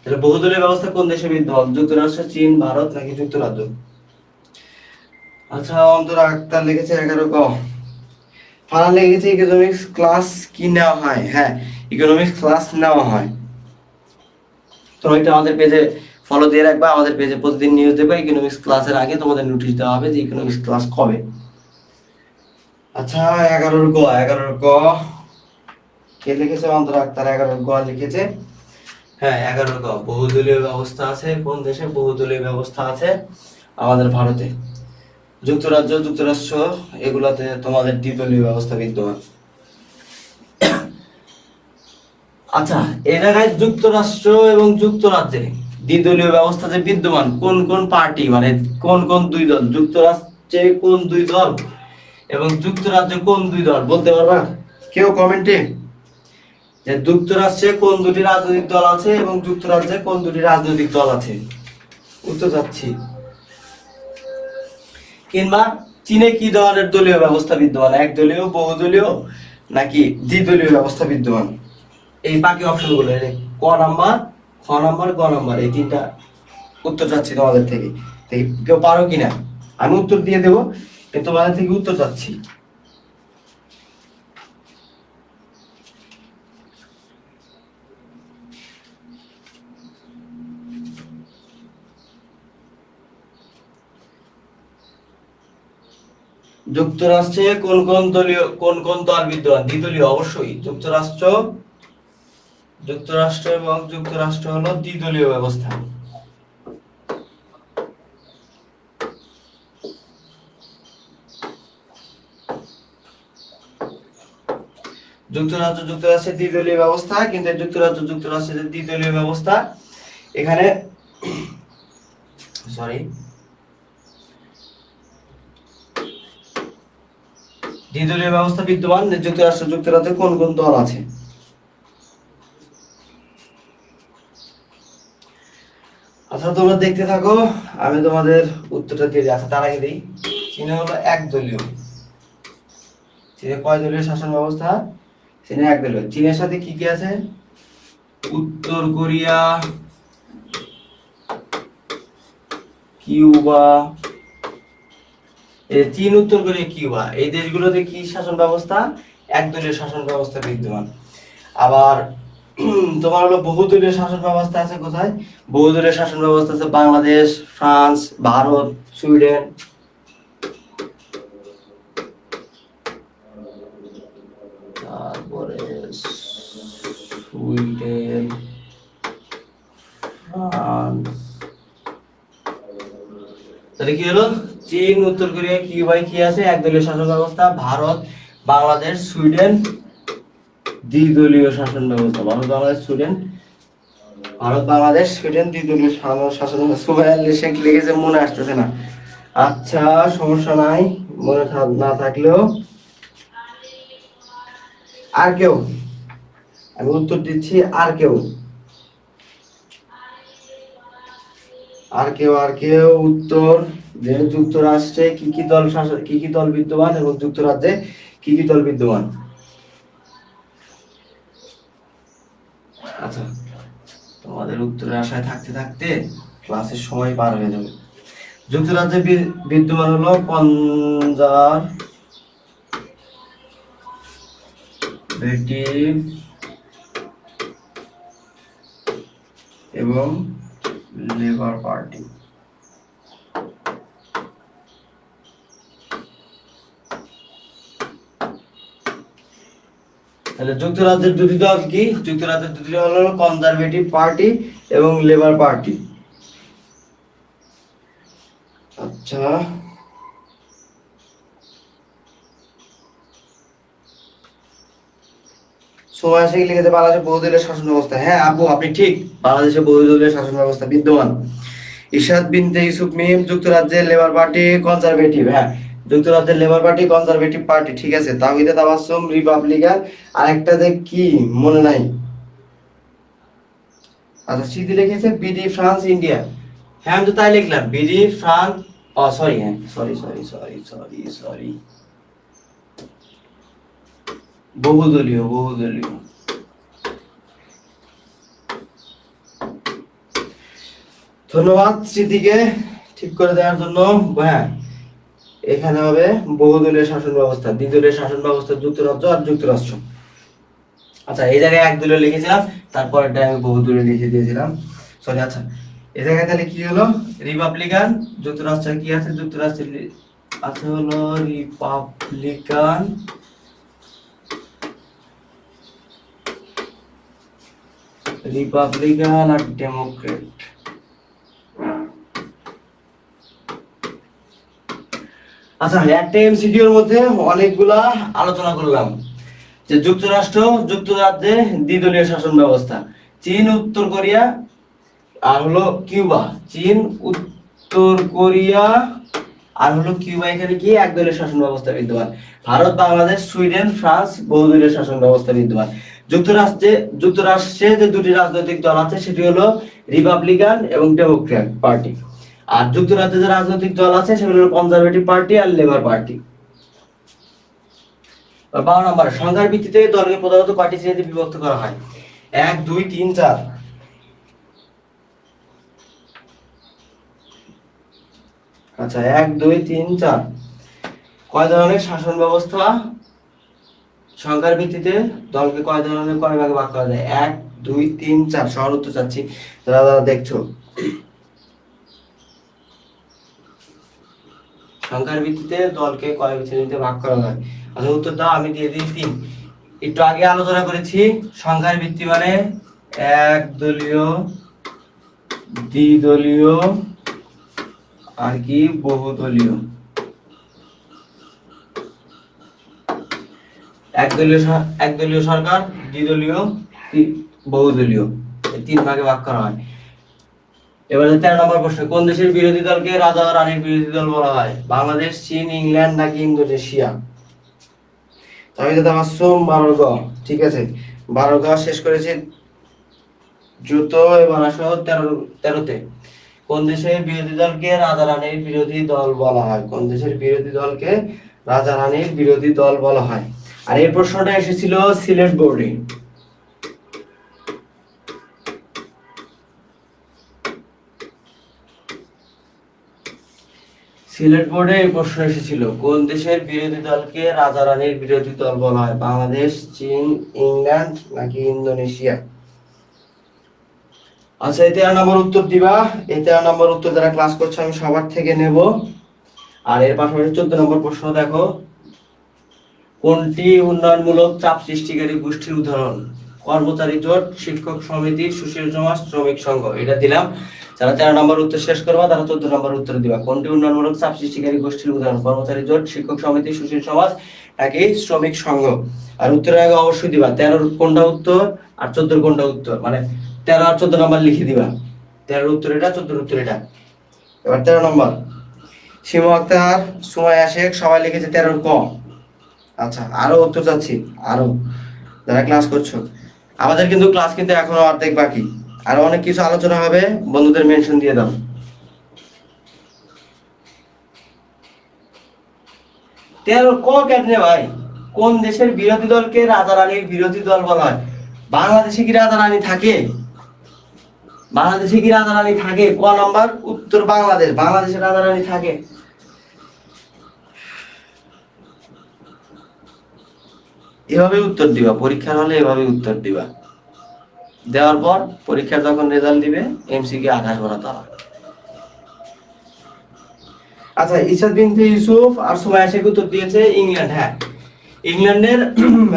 তাহলে বহুদলীয় ব্যবস্থা কোন দেশে বিদ্যমান? যুক্তরাষ্ট্র, চীন, ভারত নাকি যুক্তরাজ্য? আচ্ছা, অন্তরা আক্তার লিখেছে 11 ক। ফারা লেগেছে ইকোনমিক্স ক্লাস কি নেওয়া হয়? হ্যাঁ, ইকোনমিক্স ক্লাস নেওয়া হয়। তোমরা একটু আমাদের পেজে ফলো দিয়ে রাখবা, আমাদের পেজে প্রতিদিন নিউজ দেবে। ইকোনমিক্স ক্লাসের আগে তোমাদের নোটিশ দেওয়া হবে যে ইকোনমিক্স ক্লাস কবে। আচ্ছা, 11 গ 11 গ কে লিখেছে? অন্তর আক্তার 11 গ লিখেছে। হ্যাঁ, 11 গ বহুদলীয় ব্যবস্থা আছে কোন দেশে? বহুদলীয় ব্যবস্থা আছে আমাদের ভারতে। যুক্তরাজ্য, যুক্তরাষ্ট্র এগুলাতে তোমাদের দ্বিদলীয় ব্যবস্থা বিদ্যমান। আচ্ছা, এই জায়গায় যুক্তরাষ্ট্র এবং যুক্তরাজ্যে দ্বিদলীয় ব্যবস্থা যে বিদ্যমান, কোন কোন পার্টি, মানে কোন কোন দুই দল? যুক্তরাষ্ট্রে কোন দুই দল এবং যুক্তরাজ্যে কোন দুই দল বলতে পারবা কেউ কমেন্টে? যে যুক্তরাষ্ট্রে কোন দুটি রাজনৈতিক দল আছে এবং যুক্তরাজ্যে কোন দুটি রাজনৈতিক দল আছে? উত্তর চাচ্ছি। কিংবা চীনে কি ধরনের দলীয় ব্যবস্থা বিদ্যমান? একদলীয়, বহুদলীয় নাকি দ্বিদলীয় ব্যবস্থা বিদ্যমান? এই বাকি অপশনগুলো ক নাম্বার, খ নাম্বার, গ নাম্বার, এই তিনটা উত্তর চাচ্ছি তোমাদের থেকে। কেউ পারো কিনা? আমি উত্তর দিয়ে দেবো, কিন্তু তোমাদের থেকে উত্তর চাচ্ছি। যুক্তরাষ্ট্রে কোন কোন দলীয়, কোন কোন দল বিদ্যমান? দ্বিদলীয় অবশ্যই। যুক্তরাষ্ট্র এবং যুক্তরাষ্ট্র হলো দ্বিদলীয় ব্যবস্থা। যুক্তরাষ্ট্রের দ্বিদলীয় ব্যবস্থা, কিন্তু যুক্তরাষ্ট্রের দ্বিদলীয় ব্যবস্থা এখানে সরি দ্বিদলীয় ব্যবস্থা বিদ্যমান। যুক্তরাজ্যে কোন কোন দল আছে? আচ্ছা, তোমরা দেখতে থাকো, আমি তোমাদের উত্তরটা দিয়ে দিই। আচ্ছা, তার আগে দিই, চীনে হলো একদলীয়। চীনে কয় দলীয় শাসন ব্যবস্থা? চীনে একদলীয়। চীনের সাথে কি কি আছে? উত্তর কোরিয়া, কিউবা, চীন, উত্তর কোরিয়া, কিউবা, এই দেশগুলোতে কি শাসন ব্যবস্থা? একদলীয় শাসন ব্যবস্থা বিদ্যমান। আবার তোমার হলো বহুদলীয় শাসন ব্যবস্থা আছে কোথায়? বহুদলীয় শাসন ব্যবস্থা আছে বাংলাদেশ, ফ্রান্স, ভারত, সুইডেন। তারপরে সুইডেন, ফ্রান্স, তাহলে কি হলো? চীন, উত্তর কোরিয়া, কিউবায় কি আছে? একদলীয় শাসন ব্যবস্থা। ভারত, বাংলাদেশ, সুইডেন দ্বিদলীয় শাসন ব্যবস্থা। ভারত, বাংলাদেশ, সুইডেন দ্বিদলীয় শাসন ব্যবস্থা। লিখেছে, মনে আসতেছে না। আচ্ছা, সমস্যা নাই, মনে না থাকলেও। আর কেউ? আমি উত্তর দিচ্ছি। আর কেউ? উত্তর যে যুক্তরাষ্ট্রে কি কি দল বিদ্যমান এবং যুক্তরাজ্যে কি কি দল বিদ্যমান? আচ্ছা, তোমাদের উত্তরের আশায় থাকতে থাকতে ক্লাসের সময় পার হয়ে যাবে। যুক্তরাজ্যে বিদ্যমান হলো কনজারভেটিভ এবং লেবার পার্টি। তাহলে যুক্তরাজ্যের দুটি দল কি? যুক্তরাজ্যের দুটি দল হলো কনজারভেটিভ পার্টি এবং লেবার পার্টি। আচ্ছা, সময় শেখ লিখেছে বাংলাদেশে বহুদলীয় শাসন ব্যবস্থা। হ্যাঁ আপু, আপনি ঠিক, বাংলাদেশে বহুদলীয় শাসন ব্যবস্থা বিদ্যমান। ইরশাদ বিনতে ইউসুফ মিম, যুক্তরাজ্যের লেবার পার্টি কনজারভেটিভ। হ্যাঁ, যুক্তরাজ্যের লেবার পার্টি কনজারভেটিভ পার্টি, ঠিক আছে। তাওহিদে তাবাসসুম রিপাবলিকান, আর একটা যে কি মনে নাই। আচ্ছা, স্মৃতি লিখেছে বিডি ফ্রান্স ইন্ডিয়া। হ্যাঁ, আমি তো তাই লিখলাম, বিডি ফ্রান্স। ও সরি, হ্যাঁ সরি, বহুদলীয়। ধন্যবাদ স্মৃতিকে ঠিক করে দেওয়ার জন্য। হ্যাঁ, এখানে হবে বহুদলীয় শাসন ব্যবস্থা, দ্বিদলীয় শাসন ব্যবস্থা যুক্তরাজ্য আর যুক্তরাষ্ট্র। আচ্ছা এই জায়গায় একদলীয় লিখেছিলাম, তারপরটা আমি বহুদলীয় লিখে দিয়েছিলাম, সরি। আচ্ছা এই জায়গায় তাহলে কি হলো, রিপাবলিকান, যুক্তরাষ্ট্রে কি আছে, যুক্তরাষ্ট্রের আছে হলো রিপাবলিকান, রিপাবলিকান আর ডেমোক্রেট। আচ্ছা একটা এমসিকিউর মধ্যে অনেকগুলা আলোচনা করলাম যে যুক্তরাষ্ট্র, যুক্তরাজ্যে দ্বিদলীয় শাসন ব্যবস্থা, চীন, উত্তর কোরিয়া আর হলো কিউবা, চীন, উত্তর কোরিয়া আর হলো কিউবা, এখানে কি একদলীয় শাসন ব্যবস্থা বিদ্যমান। ভারত, বাংলাদেশ, সুইডেন, ফ্রান্স বহুদলীয় শাসন ব্যবস্থা বিদ্যমান। যুক্তরাষ্ট্রে যে দুটি রাজনৈতিক দল আছে সেটি হলো রিপাবলিকান এবং ডেমোক্র্যাট পার্টি। আর যুক্তরাজ্যে যে রাজনৈতিক দল আছে সেগুলো হলো কনজারভেটিভ পার্টি আর লেবার পার্টি। 12 নম্বর, সংখ্যার ভিত্তিতে দলকে প্রধানত পার্টি শ্রেণীতে বিভক্ত করা হয়। 1 2 3 4। আচ্ছা 1 2 3 4 কয় ধরনের শাসন ব্যবস্থা, সংখ্যার ভিত্তিতে দলকে কয় ধরনের কয় ভাগে ভাগ করা যায়? 1 2 3 4। সহজ উত্তর চাচ্ছি যারা যারা দেখছো। সংখ্যার ভিত্তিতে দলকে কয় শ্রেণীতে ভাগ করা যায়? আচ্ছা উত্তর দাও, আমি দিয়ে দিই 3। একটু আগে আলোচনা করেছি সংখ্যার ভিত্তি মানে একদলীয়, দ্বিদলীয় আর কি বহুদলীয়। একদলীয় সরকার, দ্বিদলীয়, বহুদলীয়, এই 3 ভাগে ভাগ করা হয়। এবারে 13 নম্বর প্রশ্ন, কোন দেশের বিরোধী দলকে রাজা ও রানীর বিরোধী দল বলা হয়? বাংলাদেশ, চীন, ইংল্যান্ড নাকি ইন্দোনেশিয়া? আমি তো আমার সোম 12 গ, ঠিক আছে 12 গ শেষ করেছি দ্রুত। এবার আসো 13তে, কোন দেশের বিরোধী দলকে রাজা রানীর বিরোধী দল বলা হয়? কোন দেশের বিরোধী দলকে রাজা রানীর বিরোধী দল বলা হয়? আর এই প্রশ্নটা এসেছিল সিলেট বোর্ডে। সিলেট বোর্ডে এই প্রশ্ন এসেছিল, কোন দেশের বিরোধী দলকে রাজা রানীর বিরোধী দল বলা হয়? বাংলাদেশ, চীন, ইংল্যান্ড নাকি ইন্দোনেশিয়া? আচ্ছা এই 13 নম্বর উত্তর দিবা। এই 13 নম্বর উত্তর যারা ক্লাস করছে আমি সবার থেকে নেব। আর এর পাশাপাশি 14 নম্বর প্রশ্ন দেখো, কোনটি উন্নয়নমূলক চাপ সৃষ্টিকারী গোষ্ঠীর উদাহরণ? কর্মচারী জোট, শিক্ষক সমিতি, সুশীল সমাজ, শ্রমিক সংঘ। এটা দিলাম। যারা 13 নম্বর উত্তর শেষ করবা তারা 14 নম্বর উত্তর দিবা। কোনটি উন্নয়নমূলক চাপ সৃষ্টিকারী গোষ্ঠীর উদাহরণ? কর্মচারী জোট, শিক্ষক সমিতি, সুশীল সমাজ নাকি শ্রমিক সংঘ? আর উত্তরের আগে অবশ্যই দিবা 13 কোনটা উত্তর আর 14 কোনটা উত্তর, মানে 13 আর 14 নম্বর লিখে দিবা। 13 উত্তর এটা, 14 উত্তর এটা। এবার 13 নম্বর, সীমা আক্তার, সুমাইয়া শেখ সবাই লিখেছে 13 ক। আচ্ছা আরো উত্তর চাচ্ছি, আরো যারা ক্লাস করছো। আমাদের কিন্তু ক্লাস কিন্তু এখনো অর্ধেক বাকি, আরো অনেক কিছু আলোচনা হবে, বন্ধুদের মেনশন দিয়ে দাও। 13 ক কেটে ভাই, কোন দেশের বিরোধী দলকে রাজা রানীর বিরোধী দল বলা হয়? বাংলাদেশে কি রাজা রানী থাকে? বাংলাদেশে কি রাজা রানী থাকে? ক নাম্বার উত্তর বাংলাদেশ, বাংলাদেশে রাজা রানী থাকে। এভাবে উত্তর দিবা, পরীক্ষার হলে এভাবে উত্তর দিবা। দেওয়ার পর পরীক্ষার যখন রেজাল্ট দিবে এমসিকিউ আকাশ ভরা তারা। আচ্ছা ইসাদ বিনতে ইউসুফ আর সুমাইয়া শেখ উত্তর দিয়েছে ইংল্যান্ড। হ্যাঁ ইংল্যান্ডের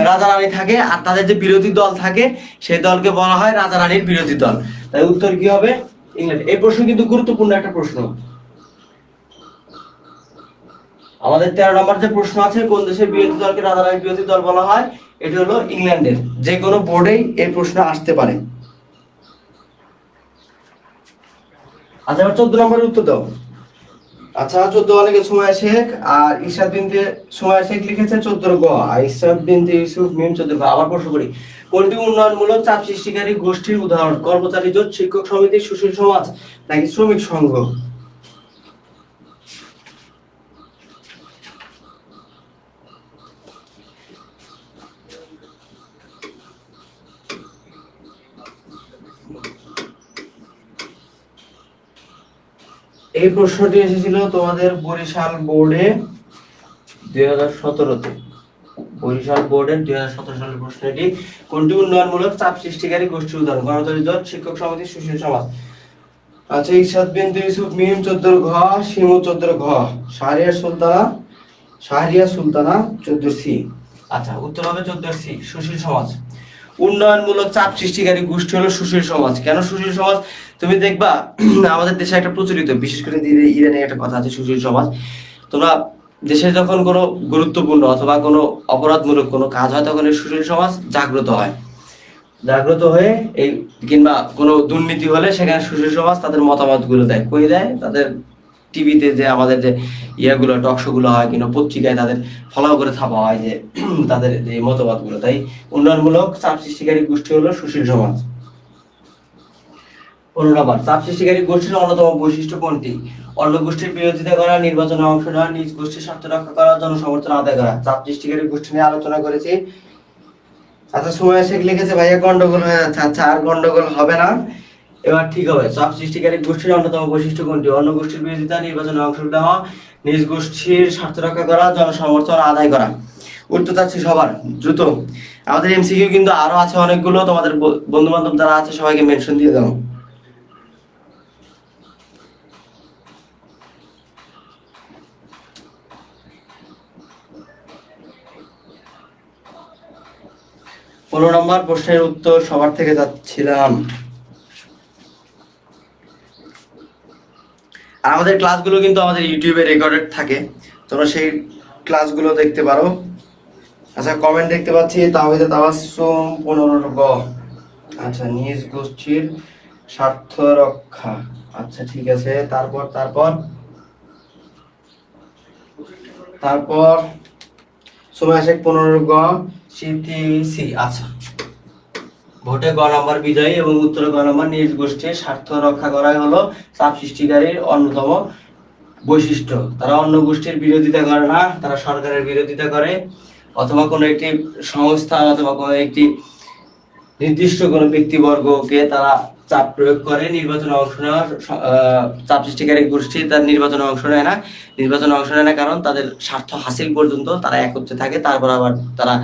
রাজা রানী থাকে আর তাদের যে বিরোধী দল থাকে সেই দলকে বলা হয় রাজা রানীর বিরোধী দল। তাই উত্তর কি হবে? ইংল্যান্ড। এই প্রশ্ন কিন্তু গুরুত্বপূর্ণ একটা প্রশ্ন। আমাদের 13 নম্বর যে প্রশ্ন আছে, কোন দেশের বিরোধী দলকে রাজা রানীর বিরোধী দল বলা হয়, এটি হলো ইংল্যান্ডের। যে কোনো বোর্ডেই এই প্রশ্ন আসতে পারে। আচ্ছা 14 নম্বরের উত্তর দাও। আচ্ছা 14 অনেকে সুমাইয়া শেখ আর ইসাদ বিনতে সুমাইয়া শেখ লিখেছে 14 গ, আর ইসাদ বিনতে ইউসুফ মিম 14 গ। আবার প্রশ্ন করি, কোনটি উন্নয়নমূলক চাপ সৃষ্টিকারী গোষ্ঠীর উদাহরণ? কর্মচারী জোট, শিক্ষক সমিতি, সুশীল সমাজ নাকি শ্রমিক সংঘ? এই প্রশ্নটি এসেছিল তোমাদের বরিশাল বোর্ডে। 2017-তে বরিশাল বোর্ডের 2017 সালের প্রশ্ন এটি। কোনটি উন্নয়নমূলক চাপ সৃষ্টিকারী গোষ্ঠীর উদাহরণ? গণতন্ত্রী জোট, শিক্ষক সমিতি, সুশীল সমাজ। আচ্ছা, ইরশাদ বিনতে ইউসুফ মিম 14 ঘ, শিমু 14 ঘ, শাহরিয়ার সুলতানা 14 সি। আচ্ছা, উত্তর হবে 14 সি, সুশীল সমাজ। উন্নয়নমূলক চাপ সৃষ্টিকারী গোষ্ঠী হলো সুশীল সমাজ। কেন সুশীল সমাজ? তুমি দেখবা আমাদের দেশে একটা প্রচলিত, বিশেষ করে ইরানে একটা কথা আছে, সুশীল সমাজ। তোমরা দেশে যখন কোনো গুরুত্বপূর্ণ অথবা কোনো অপরাধমূলক কোনো কাজ হয়, তখন এই সুশীল সমাজ জাগ্রত হয়। জাগ্রত হয়ে এই কিংবা কোনো দুর্নীতি হলে সেখানে সুশীল সমাজ তাদের মতামত গুলো দেয়, কই দেয়, তাদের টিভিতে যে আমাদের যে ইয়াগুলো টকশো গুলো হয় কিংবা পত্রিকায় তাদের ফলো করে ছাপা হয় যে তাদের যে মতবাদ গুলো। তাই উন্নয়নমূলক চাপ সৃষ্টিকারী গোষ্ঠী হলো সুশীল সমাজ। 15 নম্বর, চাপ সৃষ্টিকারী গোষ্ঠীর অন্যতম বৈশিষ্ট্য কোনটি? অন্য গোষ্ঠীর বিরোধিতা করা, নির্বাচনে অংশ নেওয়া, নিজ গোষ্ঠীর স্বার্থ রক্ষা করা, জনসমর্থন আদায় করা। চাপ সৃষ্টিকারী গোষ্ঠী নিয়ে আলোচনা করেছি। আচ্ছা, সময় শেখ লিখেছে ভাইয়া গন্ডগোল হয়ে যাচ্ছে। আচ্ছা, আর গন্ডগোল হবে না, এবার ঠিক হবে। চাপ সৃষ্টিকারী গোষ্ঠীর অন্যতম বৈশিষ্ট্য কোনটি? অন্য গোষ্ঠীর বিরোধিতা, নির্বাচনে অংশ নেওয়া, নিজ গোষ্ঠীর স্বার্থ রক্ষা করা, জনসমর্থন আদায় করা। উত্তর চাচ্ছি সবার দ্রুত। আমাদের এমসিকিউ কিন্তু আরো আছে অনেকগুলো, তোমাদের বন্ধু বান্ধব যারা আছে সবাইকে মেনশন দিয়ে দাও। পনেরো নম্বর প্রশ্নের উত্তর সবার থেকে যাচ্ছিলাম। আর আমাদের ক্লাসগুলো কিন্তু আমাদের ইউটিউবে রেকর্ডেড থাকে, তোমরা সেই ক্লাসগুলো দেখতে পারো। আচ্ছা, কমেন্ট দেখতে পাচ্ছি তাওহিদে তাবাসসুম 15 গ। আচ্ছা, নিজ গোষ্ঠীর স্বার্থ রক্ষা। আচ্ছা, ঠিক আছে। তারপর তারপর তারপর সময় আসে 15 গ, সিটিসি। আচ্ছা, ভোটে গ নম্বর বিজয়ী এবং উত্তরে গ নম্বর নিজ গোষ্ঠীর স্বার্থ রক্ষা করাই হলো চাপ সৃষ্টিকারীর অন্যতম বৈশিষ্ট্য। তারা অন্য গোষ্ঠীর বিরোধিতা করে না, তারা সরকারের বিরোধিতা করে অথবা কোনো একটি সংস্থা অথবা কোনো একটি নির্দিষ্ট কোনো ব্যক্তিবর্গকে তারা চাপ প্রয়োগ করে নির্বাচনে অংশ নেওয়ার। চাপ সৃষ্টিকারী গোষ্ঠী তার নির্বাচনে অংশ নেয় না, কারণ তাদের স্বার্থ হাসিল পর্যন্ত তারা একত্রে থাকে, তারপর আবার তারা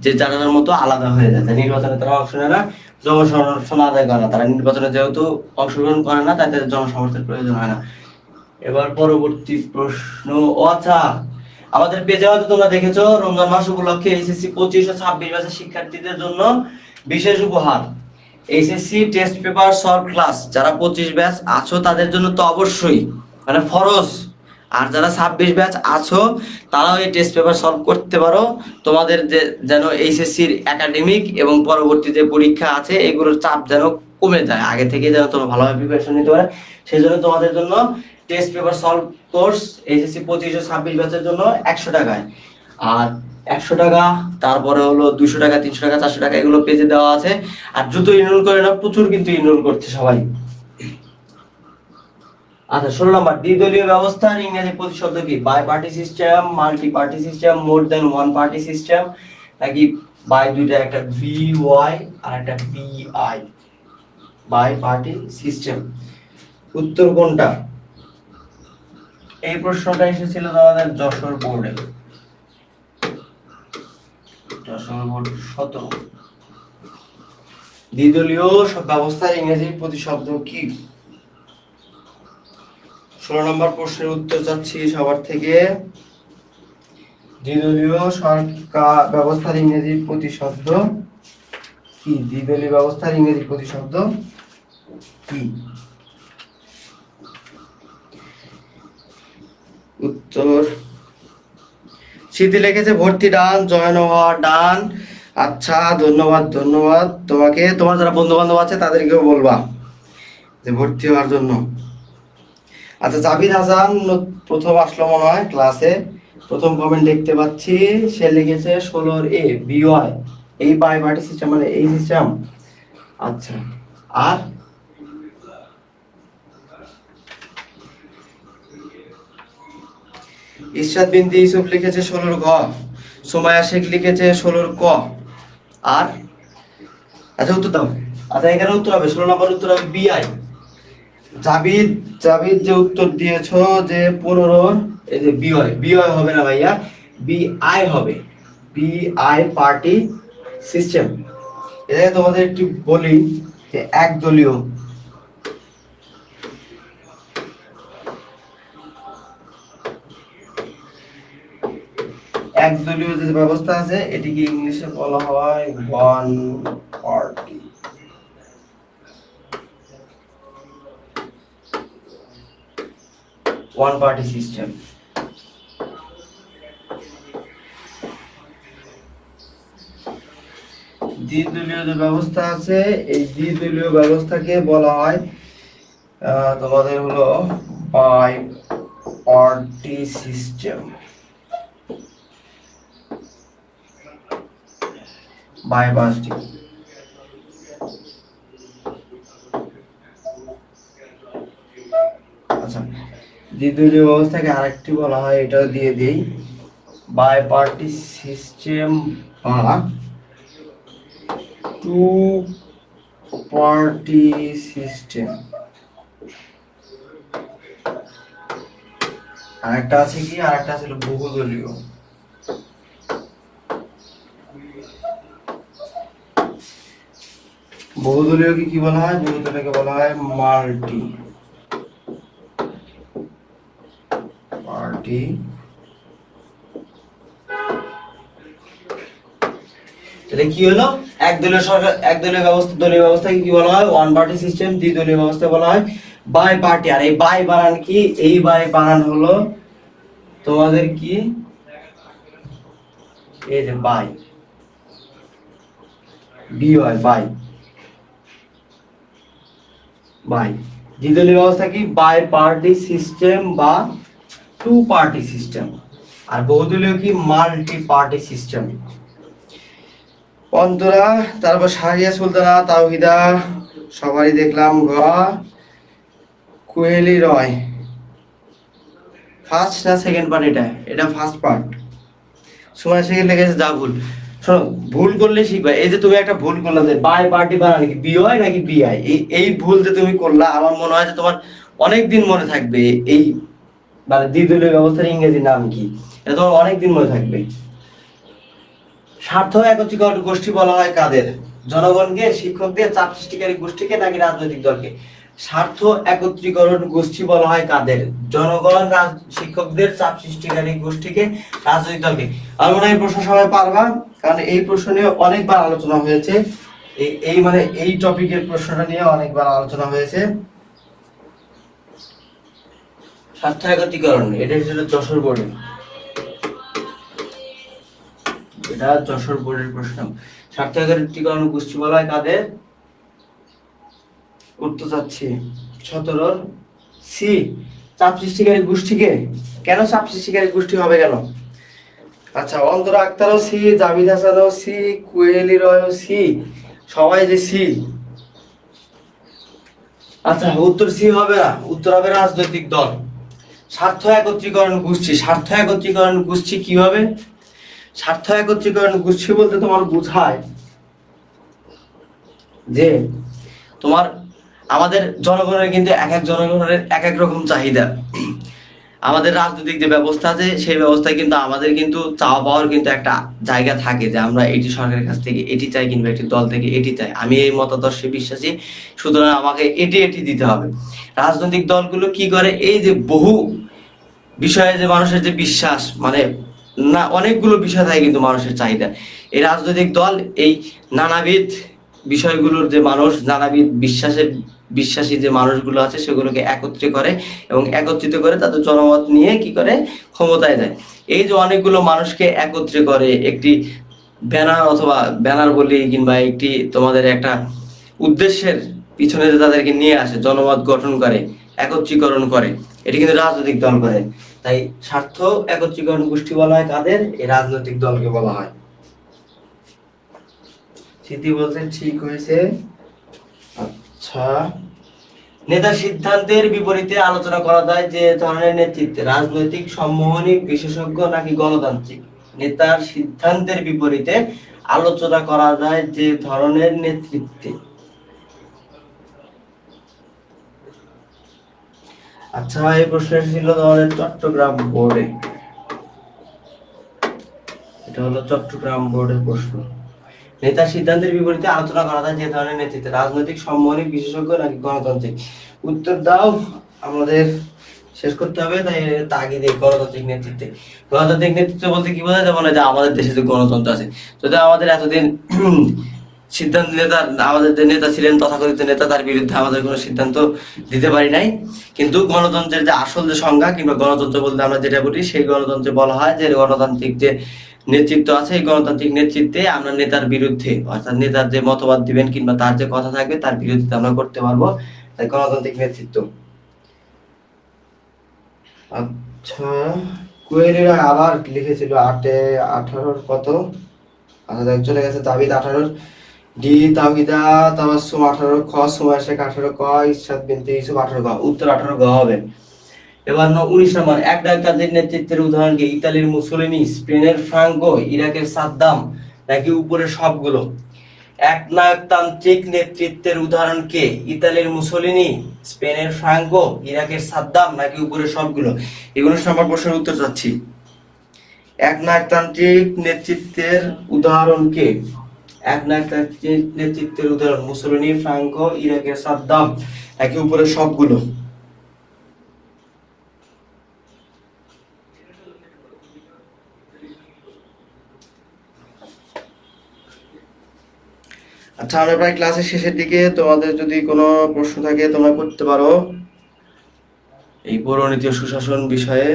যে যার মতো আলাদা হয়ে যায়। নির্বাচনে তারা অংশ নেয় না, জনসমর্থন আদায় করে না। তারা নির্বাচনে যেহেতু অংশগ্রহণ করে না, তাই তাদের জনসমর্থনের প্রয়োজন হয় না। এবার পরবর্তী প্রশ্ন। আচ্ছা, আমাদের পেজে হয়তো তোমরা দেখেছো রমজান মাস উপলক্ষে এইচএসসি 25 ও 26 ব্যাচের শিক্ষার্থীদের জন্য বিশেষ উপহার, HSC test paper solve class. যারা 25 ব্যাচ আছো তাদের জন্য তো অবশ্যই মানে ফরজ, আর যারা 26 ব্যাচ আছো তারাও এই টেস্ট পেপার সলভ করতে পারো। তোমাদের যেন এইচএসসির একাডেমিক এবং পরবর্তী যে পরীক্ষা আছে এগুলোর চাপ যেন কমে যায়, আগে থেকে যেন তোমরা ভালোভাবে প্রিপারেশন নিতে পারো। সেই জন্য তোমাদের জন্য test paper solve course HSC 25 ও 26 ব্যাচের জন্য 100 টাকায়, আর 100 টাকা, তারপরে হলো 200 টাকা, 300 টাকা, 400 টাকা, এগুলো পেজে দেওয়া আছে। আর দ্রুত ইনরোল করে না, প্রচুর কিন্তু ইনরোল করছে সবাই। আচ্ছা, 16 নম্বর, দ্বিদলীয় ব্যবস্থার ইংরেজি প্রতিশব্দ কি? Bi party system, multi party system, more than one party system, নাকি বাই দুইটা, একটা ভি ওয়াই আর একটা B I, bi party system. উত্তর কোনটা? এই প্রশ্নটা এসেছিল আমাদের যশোর বোর্ডে, যশোর বোর্ড 17। দ্বিদলীয় ব্যবস্থার ইংরেজি প্রতিশব্দ কি? 16 নম্বর প্রশ্নের উত্তর যাচ্ছি সবার থেকে। দ্বিদলীয় সরকার ব্যবস্থার ইংরেজি প্রতিশব্দ কি? দ্বিদলীয় ব্যবস্থার ইংরেজি প্রতিশব্দ কি? উত্তর স্মৃতি লিখেছে ভর্তি ডান, জয়েন হওয়া ডান। আচ্ছা, ধন্যবাদ তোমাকে। তোমার যারা বন্ধু বান্ধব আছে তাদেরকেও বলবা যে ভর্তি হওয়ার জন্য। আচ্ছা, জাবির হাসান প্রথম আসলো মনে হয় ক্লাসে, প্রথম কমেন্ট দেখতে পাচ্ছি। সে লিখেছে 16 এ বিওয়াই, এই বাই পার্টি সিস্টেম মানে এই সিস্টেম। আচ্ছা, আর ইরশাদ বিনতে ইউসুফ লিখেছে 16 ঘ, সুমাইয়া শেখ লিখেছে 16 ক। আর আচ্ছা, উত্তর দাও। আচ্ছা, এখানে উত্তর হবে 16 নম্বর উত্তর হবে বিআই। জাবিদ যে উত্তর দিয়েছো যে 15, এই যে বিওয়াই হবে না ভাইয়া, বিআই হবে, বিআই পার্টি সিস্টেম। এটাকে তোমাদের একটু বলি যে একদলীয়, একদলীয় যে ব্যবস্থা আছে এটিকে ইংলিশে বলা হয় one party, one party system. দ্বিদলীয় যে ব্যবস্থা আছে এই দ্বিদলীয় ব্যবস্থাকে বলা হয় তোমাদের হলো bi party system, bi party. আচ্ছা, দ্বিদলীয় ব্যবস্থাকে আরেকটি বলা হয়, এটা দিয়ে দেই, বাই পার্টি সিস্টেম বা টু পার্টি সিস্টেম। আরেকটা আছে কি, আরেকটা আছে বহুদলীয়। বহুদলীয়কে কি বলা হয়? বহুদলীয়কে বলা হয় মাল্টি পার্টি। তাহলে কি হলো? একদলীয় সরকার, একদলীয় ব্যবস্থা, দলীয় ব্যবস্থাকে কি বলা হয়? One party system. দ্বিদলীয় ব্যবস্থা বলা হয় বাই পার্টি। আর এই বাই বানান কি? এই বাই বানান হলো তোমাদের কি, এই যে বাই, বি হয় বাই, বাই। দ্বিদলীয় ব্যবস্থা কি? বাই পার্টি সিস্টেম বা টু পার্টি সিস্টেম। আর বহুদলীয় কি? Multi party system. বন্ধুরা, তারপর শাহিয়া সুলতানা, তাওহিদা, সবারই দেখলাম গ, কুহেলি রয়। ফার্স্ট না সেকেন্ড পার্ট? এটা ফার্স্ট পার্ট। সময় সেকেন্ড লেগেছে, যা ভুল। শোনো, ভুল করলে শিখবা। এই যে তুমি একটা ভুল করলা যে বাই পার্টি বানান কি বি হয় নাকি বিআই, এই ভুল যে তুমি করলা, আমার মনে হয় যে তোমার অনেক দিন মনে থাকবে এই মানে দ্বিদলীয় ব্যবস্থার ইংরেজি নাম কি, এটা তোমার অনেক দিন মনে থাকবে। স্বার্থ একত্রীকরণ গোষ্ঠী বলা হয় কাদের? জনগণকে, শিক্ষকদের, চাপ সৃষ্টিকারী গোষ্ঠীকে নাকি রাজনৈতিক দলকে? স্বার্থ একত্রীকরণ গোষ্ঠী বলা হয় কাদের? জনগণ, শিক্ষকদের, চাপ সৃষ্টিকারী গোষ্ঠীকে, রাজনৈতিক দলকে? আর মনে হয় এই প্রশ্ন সবাই পারবা, কারণ এই প্রশ্ন নিয়ে অনেকবার আলোচনা হয়েছে। এই মানে এই টপিকের প্রশ্নটা নিয়ে অনেকবার আলোচনা হয়েছে। স্বার্থ একত্রীকরণ, এটা ছিল যশোর বোর্ডে, এটা যশোর বোর্ডের প্রশ্ন। স্বার্থ একত্রীকরণ গোষ্ঠী বলা হয় কাদের? উত্তর চাচ্ছি 17 সি, চাপ সৃষ্টিকারী গোষ্ঠীকে। কেন চাপ সৃষ্টিকারী গোষ্ঠী হবে কেন? আচ্ছা, অন্তরা আক্তারও সি, জাভিদ হাসানও সি, কুয়েলি রয়ও সি, সবাই যে সি। আচ্ছা, উত্তর সি হবে না, উত্তর হবে রাজনৈতিক দল। স্বার্থ একত্রীকরণ গোষ্ঠী, স্বার্থ একত্রীকরণ গোষ্ঠী কি হবে? স্বার্থ একত্রীকরণ গোষ্ঠী বলতে তোমার বোঝায় যে তোমার, আমাদের জনগণের কিন্তু এক এক জনগণের এক এক রকম চাহিদা। আমাদের রাজনৈতিক যে ব্যবস্থা আছে সেই ব্যবস্থায় কিন্তু আমাদের কিন্তু চাওয়া পাওয়ার কিন্তু একটা জায়গা থাকে যে আমরা এটি সরকারের কাছ থেকে এটি চাই, কিংবা একটি দল থেকে এটি চাই, আমি এই মতাদর্শে বিশ্বাসী, সুতরাং আমাকে এটি এটি দিতে হবে। রাজনৈতিক দলগুলো কি করে? এই যে বহু বিষয়ে যে মানুষের যে বিশ্বাস, মানে না অনেকগুলো বিষয় থাকে কিন্তু মানুষের চাহিদা, এই রাজনৈতিক দল এই নানাবিধ বিষয়গুলোর যে মানুষ, নানাবিধ বিশ্বাসী যে মানুষগুলো আছে সেগুলোকে একত্রিত করে এবং একত্রিত করে তাদের জনমত নিয়ে কি করে ক্ষমতায় যায়। এই যে অনেকগুলো মানুষকে একত্রিত করে একটি ব্যানার, অথবা ব্যানার বলি, কিংবা একটি তোমাদের একটা উদ্দেশ্যের পিছনে যে তাদেরকে নিয়ে আসে, জনমত গঠন করে, একত্রীকরণ করে, এটি কিন্তু রাজনৈতিক দল করে। তাই স্বার্থ একত্রীকরণ গোষ্ঠী বলা হয় কাদের? এই রাজনৈতিক দলকে বলা হয়। স্মৃতি বলছেন ঠিক হয়েছে। আচ্ছা, নেতার সিদ্ধান্তের বিপরীতে আলোচনা করা যায় যে ধরনের নেতৃত্বে? রাজনৈতিক, সম্মোহনী, বিশেষজ্ঞ নাকি গণতান্ত্রিক? নেতার সিদ্ধান্তের বিপরীতে আলোচনা করা যায় যে ধরনের নেতৃত্বে? আচ্ছা, এই প্রশ্নটি ছিল তোমাদের চট্টগ্রাম বোর্ডে। এটা হলো চট্টগ্রাম বোর্ডের প্রশ্ন। নেতার সিদ্ধান্তের বিপরীতে আলোচনা করা যায় যে ধরনের নেতৃত্ব, রাজনৈতিক, সামরিক, বিশেষজ্ঞ নাকি গণতান্ত্রিক? উত্তর দাও, আমাদের শেষ করতে হবে, তাই তাগিদে গণতান্ত্রিক নেতৃত্বে। গণতান্ত্রিক নেতৃত্ব বলতে কি বোঝায়? যেমন যে আমাদের দেশে যে গণতন্ত্র আছে, যদি আমাদের এতদিন সিদ্ধান্ত নেতা, আমাদের যে নেতা ছিলেন তথাকথিত নেতা, তার বিরুদ্ধে আমাদের কোনো সিদ্ধান্ত দিতে পারি নাই, কিন্তু গণতন্ত্রের যে আসল যে সংজ্ঞা কিংবা গণতন্ত্র বলতে আমরা যেটা বলি, সেই গণতন্ত্রে বলা হয় যে গণতান্ত্রিক যে নেতৃত্ব আছে, এই গণতান্ত্রিক নেতৃত্বে আমরা নেতার বিরুদ্ধে, অর্থাৎ নেতার যে মতবাদ দিবেন কিংবা তার যে কথা থাকবে তার বিরুদ্ধে আমরা করতে পারবো, তাই গণতান্ত্রিক নেতৃত্ব। আচ্ছা, কুয়েলিরা আবার লিখেছিল 8-18 কত, আচ্ছা চলে গেছে। তাবিদ 18, ডি তাওহিদা তাবাসসুম 18, খ সুমাইয়া শেখ 18, ক ইরশাদ বিনতে ইউসুফ 18, গ উত্তর 18 গ হবে। এবার 19 নম্বর, এক ডাকাতের নেতৃত্বের উদাহরণ কি? ইতালির মুসোলিনি, স্পেনের ফ্রাঙ্কো, ইরাকের সাদ্দাম নাকি উপরের সবগুলো? একনায়কতান্ত্রিক নেতৃত্বের উদাহরণ কে? ইতালির মুসোলিনি, স্পেনের ফ্রাঙ্কো, ইরাকের সাদ্দাম নাকি উপরের সবগুলো? এগুলো নম্বর প্রশ্নের উত্তর চাচ্ছি। একনায়কতান্ত্রিক নেতৃত্বের উদাহরণ কে? একনায়কতান্ত্রিক নেতৃত্বের উদাহরণ মুসোলিনি, ফ্রাঙ্কো, ইরাকের সাদ্দাম নাকি উপরের সবগুলো? আচ্ছা, আমরা প্রায় ক্লাসের শেষের দিকে, তোমাদের যদি কোনো প্রশ্ন থাকে তোমরা করতে পারো। এই পৌরনীতি ও সুশাসন বিষয়ে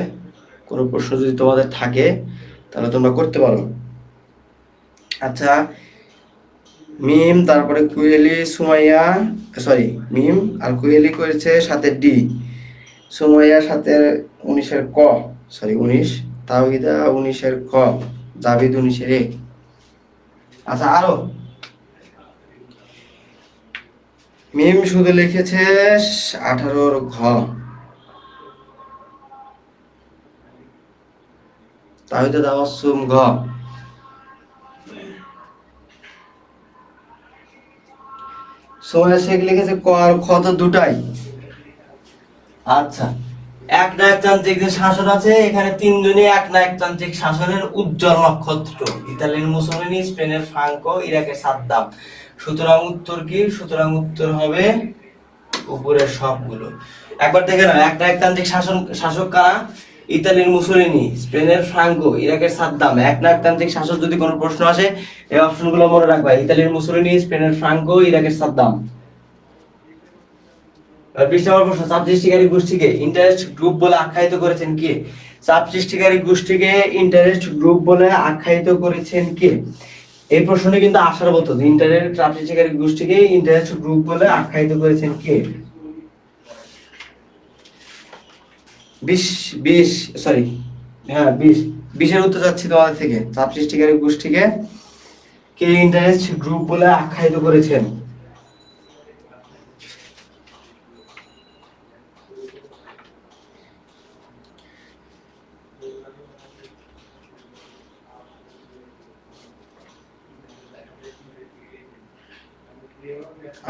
কোনো প্রশ্ন যদি তোমাদের থাকে তাহলে তোমরা করতে পারো। আচ্ছা, মিম, তারপরে কুয়েলি, সুমাইয়া, সরি মিম আর কুয়েলি করেছে 7 ডি, সুমাইয়া 19 ক, সরি 19, তাওহিদা 19 ক, জাবিদ 19 এ। আচ্ছা, আরো মিম শুধু লিখেছে 18 ঘ, তাওহিদা তাবাসসুম ঘ, সুমাইয়া শেখ লিখেছে ক আর খ, তো দুটাই। আচ্ছা, একনায়কতান্ত্রিক যে শাসন আছে, এখানে 3 জনই একনায়কতান্ত্রিক শাসনের উজ্জ্বল নক্ষত্র, ইতালির মুসোলিনি, স্পেনের ফ্রাঙ্কো, ইরাকের সাদ্দাম। সুতরাং উত্তর কি? সুতরাং উত্তর হবে উপরের সবগুলো। একবার দেখে নাও, একনায়কতান্ত্রিক শাসক কারা? ইতালির মুসোলিনি, স্পেনের ফ্রাঙ্কো, ইরাকের সাদ্দাম। একনায়কতান্ত্রিক শাসক যদি কোনো প্রশ্ন আসে এই অপশনগুলো মনে রাখবা, ইতালির মুসোলিনি, স্পেনের ফ্রাঙ্কো, ইরাকের সাদ্দাম। 20 নম্বর প্রশ্ন, চাপ সৃষ্টিকারী গোষ্ঠীকে ইন্টারেস্ট গ্রুপ বলে আখ্যায়িত করেছেন কে? চাপ সৃষ্টিকারী গোষ্ঠীকে ইন্টারেস্ট গ্রুপ বলে আখ্যায়িত করেছেন কে? এই প্রশ্নটি কিন্তু আসার মতো, চাপ সৃষ্টিকারী গোষ্ঠীকে ইন্টারেস্ট গ্রুপ বলে আখ্যায়িত করেছেন কে? 20 সরি, হ্যাঁ 20 এর উত্তর চাচ্ছি তোমাদের থেকে। চাপ সৃষ্টিকারী গোষ্ঠীকে কে ইন্টারেস্ট গ্রুপ বলে আখ্যায়িত করেছেন?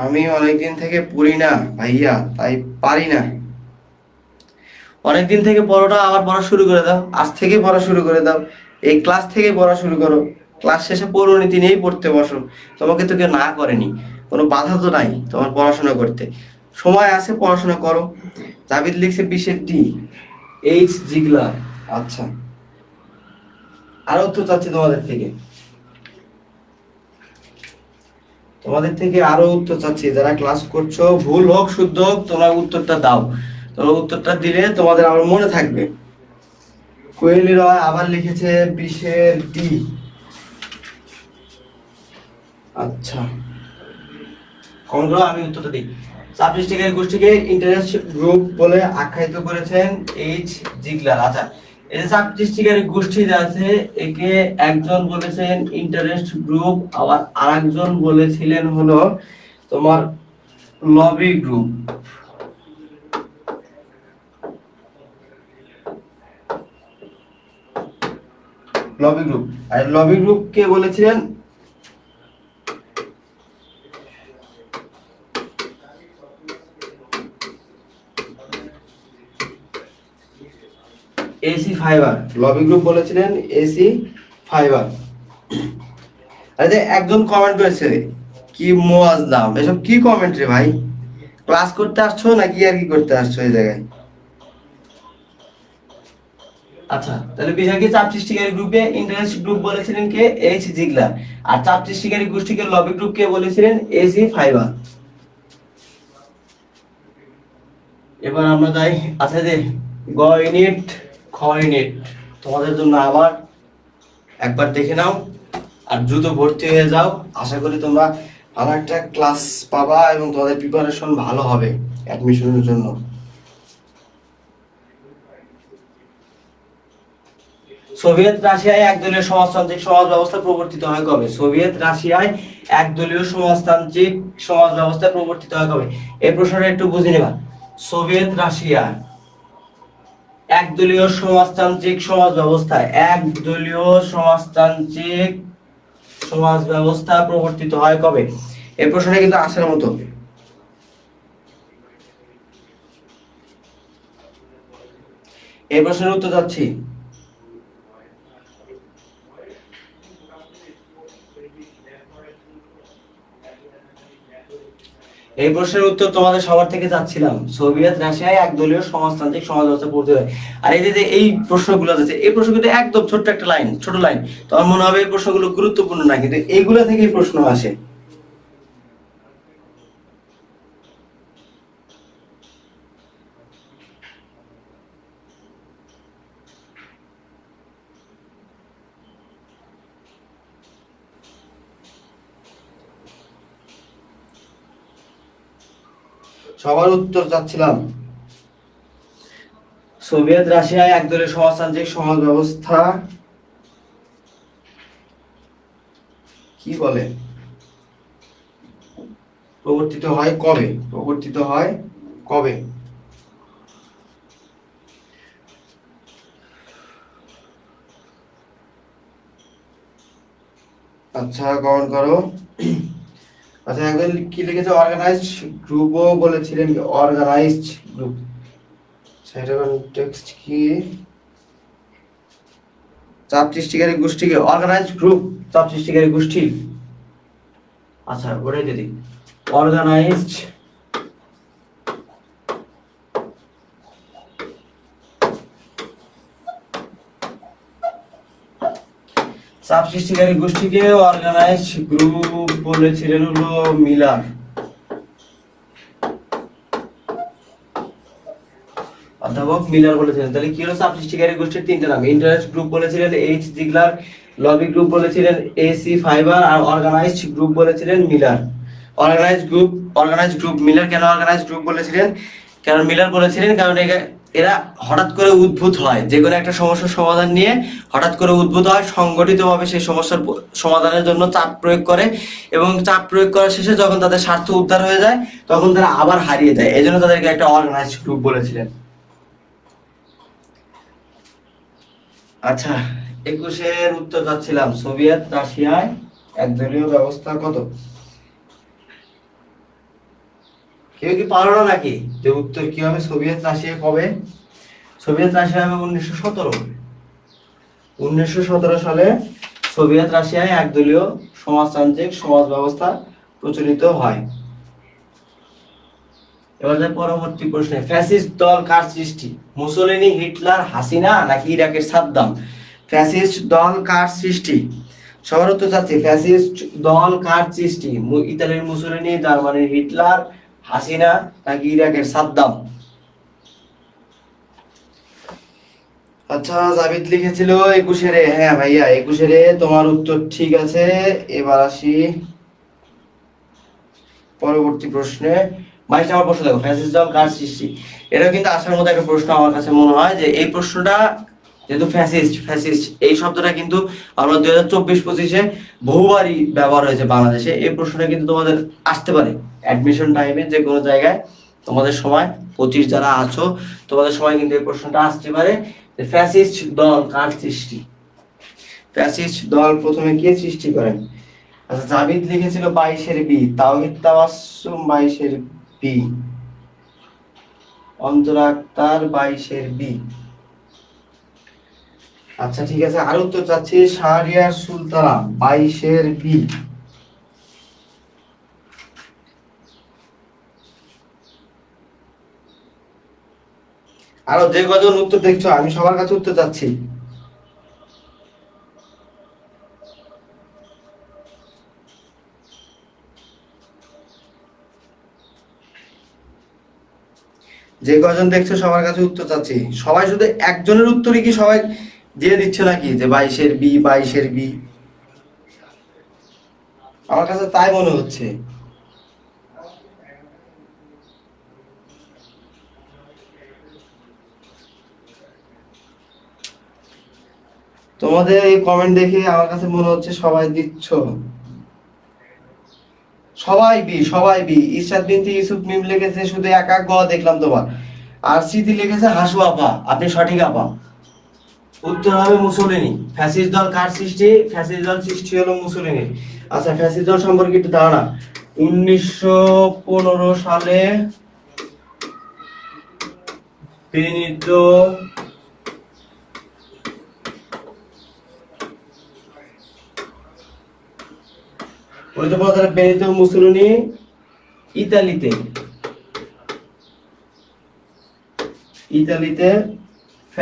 আমি অনেকদিন থেকে পড়ি না ভাইয়া, তাই পারি না। অনেকদিন থেকে পড়োটা, আবার পড়া শুরু করে দাও, আজ থেকে পড়া শুরু করে দাও, এই ক্লাস থেকে পড়া শুরু করো, ক্লাস শেষে পৌরনীতি নিয়েই পড়তে বসো। তোমাকে তো কেউ না করেনি, কোনো বাধা তো নাই তোমার পড়াশোনা করতে, সময় আছে, পড়াশোনা করো। জাবিদ লিখছে 20 ডি, এইচ জিগলার। আচ্ছা, আরো উত্তর চাচ্ছি তোমাদের থেকে আরো উত্তর চাচ্ছি। যারা ক্লাস করছো, ভুল হোক শুদ্ধ হোক, তোমরা উত্তরটা দাও। তোমরা উত্তরটা দিলে তোমাদের আবার মনে থাকবে। কোয়েলি রয় আবার লিখেছে 20 ডি। আচ্ছা, আমি উত্তরটা দিই। চাপ সৃষ্টিকারী গোষ্ঠীকে ইন্টারেস্ট গ্রুপ বলে আখ্যায়িত করেছেন এইচ জিগলার। আচ্ছা, এই চাপ সৃষ্টিকারী গোষ্ঠী যে আছে, একে একজন বলেছেন ইন্টারেস্ট গ্রুপ, আবার আরেকজন বলেছিলেন হলো তোমার লবি গ্রুপ। লবি গ্রুপ, আর লবি গ্রুপ কে বলেছিলেন? AC fibre. লবি গ্রুপ বলেছিলেন এসি ফাইবার। আরে একজন কমেন্ট করেছে কি মোয়াজ্জাম, এসব কি কমেন্ট রে ভাই? ক্লাস করতে আসছো নাকি আর কি করতে আসছো এই জায়গায়? আচ্ছা, তাহলে বিষয় কি, চাপ সৃষ্টিকারী গ্রুপে ইন্টারেস্ট গ্রুপ বলেছিলেন কে? এইচ জিগলার। আর চাপ সৃষ্টিকারী গোষ্ঠীকে লবি গ্রুপ কে বলেছিলেন? AC fibre. এবার আমরা যাই, আচ্ছা যে গ ইউনিট খ ইউনিট তোমাদের জন্য আবার একবার দেখে নাও আর দ্রুত ভর্তি হয়ে যাও। আশা করি তোমরা ভালো একটা ক্লাস পাবা এবং তোমাদের প্রিপারেশন ভালো হবে অ্যাডমিশনের জন্য। সোভিয়েত রাশিয়ায় একদলীয় সমাজতান্ত্রিক সমাজ ব্যবস্থা প্রবর্তিত হয় কবে? সোভিয়েত রাশিয়ায় একদলীয় সমাজতান্ত্রিক সমাজ ব্যবস্থা প্রবর্তিত হয় কবে? এই প্রশ্নটা একটু বুঝে নেবা। সোভিয়েত রাশিয়ায় একদলীয় সমাজতান্ত্রিক সমাজ ব্যবস্থা, একদলীয় সমাজতান্ত্রিক সমাজ ব্যবস্থা প্রবর্তিত হয় কবে? এই প্রশ্নটা কিন্তু আসার মতো। এই প্রশ্নের উত্তর যাচ্ছি। এই প্রশ্নের উত্তর তোমাদের সবার থেকে যাচ্ছিলাম, সোভিয়েত রাশিয়ায় একদলীয় সমাজতান্ত্রিক সমাজ ব্যবস্থা পড়তে হয়। আর এই যে এই প্রশ্নগুলো আছে, এই প্রশ্নগুলো একদম ছোট্ট একটা লাইন, ছোট লাইন, তোমার মনে হবে এই প্রশ্নগুলো গুরুত্বপূর্ণ না, কিন্তু এইগুলো থেকেই প্রশ্ন আসে। সবার উত্তর চাচ্ছিলাম, সোভিয়েত রাশিয়ায় একদলীয় সমাজতান্ত্রিক সমাজ ব্যবস্থা কি বলে প্রবর্তিত হয় কবে? প্রবর্তিত হয় কবে? আচ্ছা কমেন্ট করো। আচ্ছা একজন কি লিখেছে, অর্গানাইজড গ্রুপও বলেছিলেন, অর্গানাইজড গ্রুপ, সেটা টেক্সট কি? চাপ সৃষ্টিকারী গোষ্ঠীকে অর্গানাইজড গ্রুপ, চাপ সৃষ্টিকারী গোষ্ঠী। আচ্ছা ওটাই দিদি, অর্গানাইজড চাপ সৃষ্টিকারী গোষ্ঠীকে অর্গানাইজড গ্রুপ বলেছিলেন হলো মিলার। অধ্যাপক মিলার বলেছিলেন। তাহলে কি হলো, চাপ সৃষ্টিকারী গোষ্ঠীর তিনটা নাম, ইন্টারেস্ট গ্রুপ বলেছিলেন এইচ জিগলার, লবি গ্রুপ বলেছিলেন এসি ফাইবার, আর অর্গানাইজড গ্রুপ বলেছিলেন মিলার। অর্গানাইজড গ্রুপ মিলার কেন অর্গানাইজড গ্রুপ বলেছিলেন? কারণ মিলার বলেছিলেন কারণ এরা হঠাৎ করে উদ্ভূত হয়, যে কোনো একটা সমস্যার সমাধান নিয়ে হঠাৎ করে উদ্ভূত হয়, সংগঠিতভাবে সেই সমস্যার সমাধানের জন্য চাপ প্রয়োগ করে, এবং চাপ প্রয়োগ করার শেষে যখন তাদের স্বার্থ উদ্ধার হয়ে যায় তখন তারা আবার হারিয়ে যায়, এই জন্য তাদেরকে একটা অর্গানাইজড গ্রুপ বলেছিলেন। আচ্ছা 21-এর উত্তর যাচ্ছিলাম, সোভিয়েত রাশিয়ায় একদলীয় ব্যবস্থা কত? কেউ কি পারো না নাকি যে উত্তর কি হবে? সোভিয়েত রাশিয়া কবে? সোভিয়েত রাশিয়া হবে 1917। 1917 সালে সোভিয়েত রাশিয়ায় একদলীয় সমাজতান্ত্রিক সমাজ ব্যবস্থা প্রচলিত হয়। এবার যাই পরবর্তী প্রশ্নে, ফ্যাসিস্ট দল কার সৃষ্টি? মুসোলিনি, হিটলার, হাসিনা নাকি ইরাকের সাদ্দাম? ফ্যাসিস্ট দল কার সৃষ্টি? সবার উত্তর চাচ্ছি, ফ্যাসিস্ট দল কার সৃষ্টি? ইতালির মুসোলিনি, জার্মানির হিটলার, হাসিনা নাকি ইরাকের সাদ্দাম? আচ্ছা জাবিদ লিখেছিল 21-এ রে, হ্যাঁ ভাইয়া 21-এ রে, তোমার উত্তর ঠিক আছে। এবার আসি পরবর্তী প্রশ্নে। 22 নম্বর প্রশ্ন দেখো, ফ্যাসিস্ট দল কার সৃষ্টি? এটা কিন্তু আসার মতো একটা প্রশ্ন আমার কাছে মনে হয়, যে এই প্রশ্নটা যেহেতু ফ্যাসিস্ট এই শব্দটা কিন্তু আমরা 2024-25-এ বহুবারই ব্যবহার হয়েছে বাংলাদেশে, এই প্রশ্নটা কিন্তু তোমাদের আসতে পারে অ্যাডমিশন টাইমে যে কোনো জায়গায়, তোমাদের সময় 25 যারা আছো তোমাদের সময় কিন্তু এই প্রশ্নটা আসতে পারে, যে ফ্যাসিস্ট দল কার সৃষ্টি? ফ্যাসিস্ট দল প্রথমে কে সৃষ্টি করেন? আচ্ছা জাবিদ লিখেছিল 22-এর বি, তাওহীদ তাবাসসুম 22-এর বি, অন্তরা আক্তার 22-এর বি। আচ্ছা ঠিক আছে, আর উত্তর চাচ্ছি শাহরিয়ার সুলতানা 22-এর বি। আরো যে কজন উত্তর দেখছো আমি সবার কাছে উত্তর চাচ্ছি। যে কজন দেখছো সবার কাছে উত্তর চাচ্ছি। সবাই শুধু একজনের উত্তরই কি সবাই দিয়ে দিচ্ছে নাকি যে 22-এর বি 22-এর বি? আমার কাছে তাই মনে হচ্ছে। তোমাদের এই কমেন্ট দেখে আমার কাছে মনে হচ্ছে সবাই দিচ্ছ। সবাই বি, সবাই বি। ইরশাদ বিনতি ইউসুফ মিম লিখেছে শুধু এক এক গ দেখলাম তোমার। আর স্মৃতি লিখেছে হাসু আপা, আপনি সঠিক আপা। উত্তর হবে মুসলিনি। ফ্যাসিস্ট দল কার সৃষ্টি? ফ্যাসিস্ট দল সৃষ্টি হলো মুসলিনি। আচ্ছা ফ্যাসিস্ট দল সম্পর্কে একটু ধারণা। 1915 সালে বেনিতো বেনিতো মুসলিনি ইতালিতে ফ্যাসেস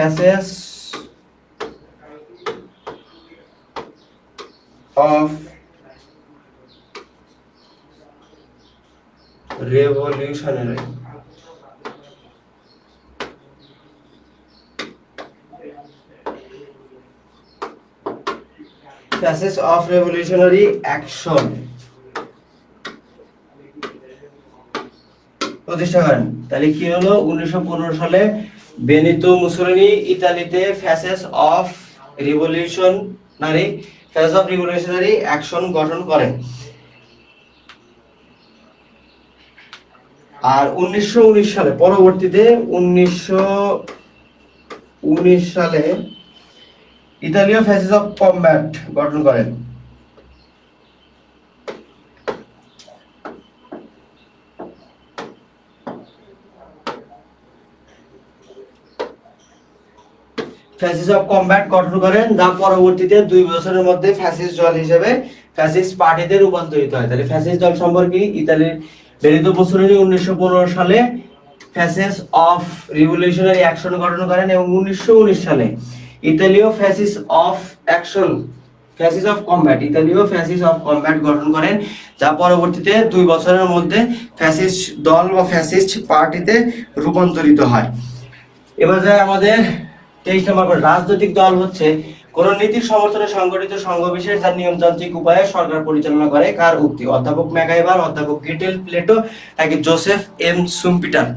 অফ রেভলিউশনারি অ্যাকশন প্রতিষ্ঠা করেন। তাহলে কি হলো? 1915 সালে বেনিতো মুসোলিনি ইতালিতে ফ্যাসেস অফ রিভলিউশনারি অ্যাকশন গঠন করেন। আর 1919 সালে পরবর্তীতে 1919 সালে ইতালীয় ফ্যাসিস অফ কমব্যাট গঠন করেন। ফ্যাসিস অফ কমব্যাট গঠন করেন, যা পরবর্তীতে 2 বছরের মধ্যে ফ্যাসিস্ট দল হিসেবে ফ্যাসিস্ট পার্টিতে রূপান্তরিত হয়। তাহলে ফ্যাসিস্ট দল সম্পর্কে ইতালির বেনিতো মুসোলিনি 1915 সালে ফ্যাসিস অফ রিভলিউশনারি অ্যাকশন গঠন করেন এবং 1919 সালে ইতালীয় ফ্যাসিস অফ কমব্যাট গঠন করেন, যা পরবর্তীতে 2 বছরের মধ্যে ফ্যাসিস্ট দল বা ফ্যাসিস্ট পার্টিতে রূপান্তরিত হয়। এবার যায় আমাদের 23 নম্বর। রাজনৈতিক দল হচ্ছে কোন নীতির সমর্থনে সংগঠিত সংঘবিশেষ যা নিয়মতান্ত্রিক উপায়ে সরকার পরিচালনা করে। কার উক্তি? অধ্যাপক ম্যাকাইভার, অধ্যাপক গিটেল প্লেটো নাকি জোসেফ এম সুম্পিটার?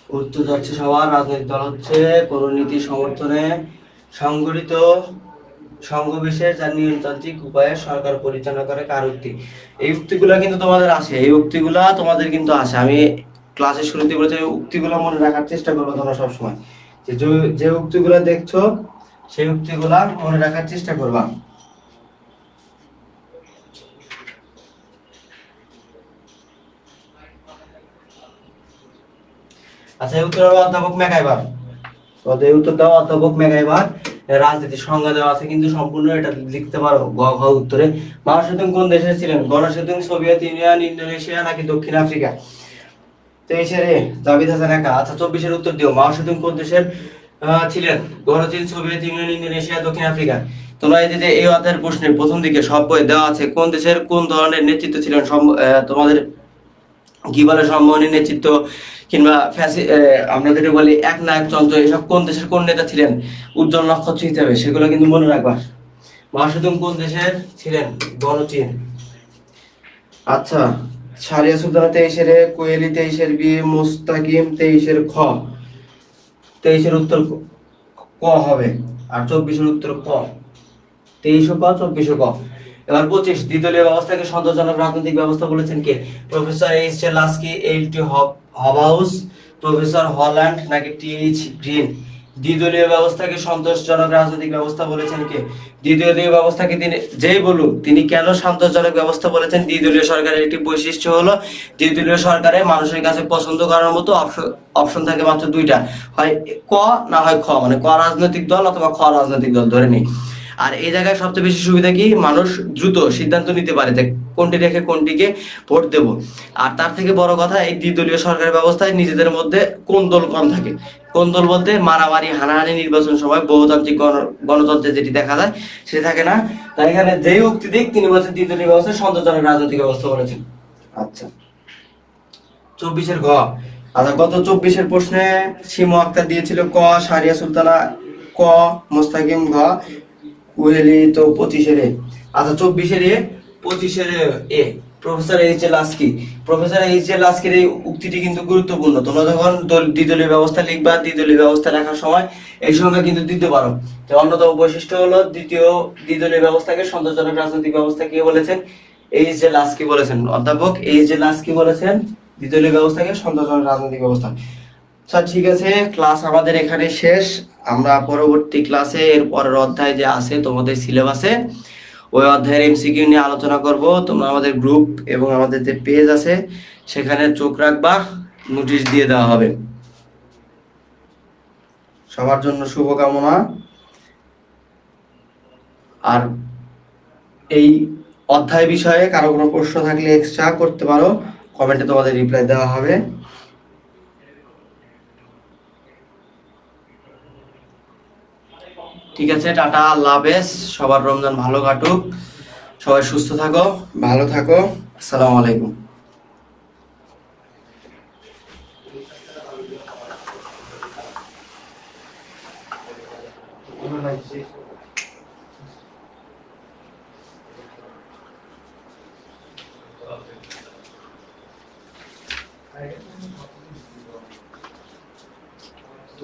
উত্তর যাচ্ছে সবার। রাজনৈতিক দল হচ্ছে কোন নীতির সমর্থনে সংগঠিত সংঘবিশেষ যা নিয়মতান্ত্রিক উপায়ে সরকার পরিচালনা করে। কার উক্তি? এই উক্তিগুলা কিন্তু তোমাদের আসে, এই উক্তিগুলা তোমাদের কিন্তু আসে। আমি ক্লাসের শুরুতে বলেছি এই উক্তিগুলা মনে রাখার চেষ্টা করবে তোমরা সবসময়। যে উক্তিগুলা দেখছো সেই উক্তিগুলা মনে রাখার চেষ্টা করবা। আচ্ছা এই উত্তর হবে অধ্যাপক ম্যাকাইভার। তো এই উত্তর দাও অধ্যাপক ম্যাকাইভার। রাজনীতির সংজ্ঞা দেওয়া আছে কিন্তু সম্পূর্ণ এটা লিখতে পারো গ ঘ উত্তরে। মাও সেতুং কোন দেশের ছিলেন? গণসেতুং সোভিয়েত ইউনিয়ন, ইন্দোনেশিয়া নাকি দক্ষিণ আফ্রিকা? 23-এর এ জাভিদ হাসান একা। আচ্ছা 24-এর উত্তর দিও। মাও সেতুং কোন দেশের ছিলেন? গণচীন, সোভিয়েত ইউনিয়ন, ইন্দোনেশিয়া, দক্ষিণ আফ্রিকা। তোমরা এই যে এই অধ্যায়ের প্রশ্নের প্রথম দিকে সব বই দেওয়া আছে কোন দেশের কোন ধরনের নেতৃত্ব ছিলেন, তোমাদের কি বলে সম্মোহনী নেতৃত্ব কিংবা আমরা যেটা বলি একনায়কতন্ত্র, এসব কোন দেশের কোন নেতা ছিলেন উজ্জ্বল নক্ষত্র হিসেবে, সেগুলো কিন্তু মনে রাখবা। মাও সেতুং কোন দেশের ছিলেন? গণচীন। আচ্ছা শাহরিয়ার সুলতানা 23-এর এ, কোয়েলি 23-এর বি, মুস্তাকিম 23-এর খ। 23-এর উত্তর ক হবে আর 24-এর উত্তর ক। 23 ক 24 ক। এবার 25 দ্বিদলীয় ব্যবস্থাকে সন্তোষজনক রাজনৈতিক ব্যবস্থা বলেছেন কে? প্রফেসর এইচ লাস্কি, এল টি হবাউস, প্রফেসর হল্যান্ড নাকি টি এইচ গ্রিন? দ্বিদলীয় ব্যবস্থাকে সন্তোষজনক রাজনৈতিক ব্যবস্থা বলেছেন কে? দ্বিদলীয় ব্যবস্থাকে তিনি যেই বলুক তিনি কেন সন্তোষজনক ব্যবস্থা বলেছেন? দ্বিদলীয় সরকারের একটি বৈশিষ্ট্য হলো দ্বিদলীয় সরকারে মানুষের কাছে পছন্দ করার মতো অপশন থাকে মাত্র দুইটা, হয় ক না হয় খ, মানে ক রাজনৈতিক দল অথবা খ রাজনৈতিক দল ধরে নিই। আর এই জায়গায় সবচেয়ে বেশি সুবিধা কি, মানুষ দ্রুত সিদ্ধান্ত নিতে পারে যে কোনটি রেখে কোনটিকে ভোট দেব। আর তার থেকে বড় কথা, এই দ্বিদলীয় সরকার ব্যবস্থায় নিজেদের মধ্যে কোন্দল কম থাকে। কোন্দল বলতে মারামারি হানাহানি নির্বাচন সময় বহুতান্ত্রিক গণতন্ত্রে যেটি দেখা যায় সেটা থাকে না। তাই এখানে যেই উক্তি দিক তিনি বলছেন দ্বিদলীয় ব্যবস্থা সন্তোষজনক রাজনৈতিক ব্যবস্থা বলেছেন। আচ্ছা 24-এর ঘ। আচ্ছা গত 24-এর প্রশ্নে শিমু আক্তার দিয়েছিল ক শারিয়া সুলতানা, ক মোস্তাকিম, ঘ কুহেলি, তো 25-এর এ। আচ্ছা 24-এর এ, 25-এর A professor H A Laski. Professor H A লাস্কির এই উক্তিটি কিন্তু গুরুত্বপূর্ণ। তোমরা যখন দ্বিদলীয় ব্যবস্থা লিখবা, দ্বিদলীয় ব্যবস্থা লেখার সময় এই সংখ্যা কিন্তু দিতে পারো। তো অন্যতম বৈশিষ্ট্য হলো দ্বিদলীয় ব্যবস্থাকে সন্তোষজনক রাজনৈতিক ব্যবস্থা কে বলেছেন? এইচ এ লাস্কি বলেছেন, অধ্যাপক এইচ এ লাস্কি বলেছেন দ্বিদলীয় ব্যবস্থাকে সন্তোষজনক রাজনৈতিক ব্যবস্থা। আচ্ছা ঠিক আছে, ক্লাস আমাদের এখানে শেষ। আমরা পরবর্তী ক্লাসে এর পরের অধ্যায় যে আছে তোমাদের সিলেবাসে, ওই অধ্যায়ের এমসিকিউ নিয়ে আলোচনা করব। তোমরা আমাদের গ্রুপ এবং আমাদের যে পেজ আছে সেখানে চোখ রাখবা, নোটিশ দিয়ে দেওয়া হবে। সবার জন্য শুভকামনা। আর এই অধ্যায় বিষয়ে কারো কোনো প্রশ্ন থাকলে এক্সট্রা করতে পারো, কমেন্টে তোমাদের রিপ্লাই দেওয়া হবে। ঠিক আছে, টাটা, আল্লাহ হাফেজ। সবার রমজান ভালো কাটুক, সবাই সুস্থ থাকো, ভালো থাকো। আসসালামু আলাইকুম।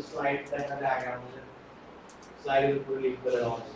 স্লাইড দেখা যায় আগে আমাদের স্লাইডের উপর লিখ করে দেওয়া আছে।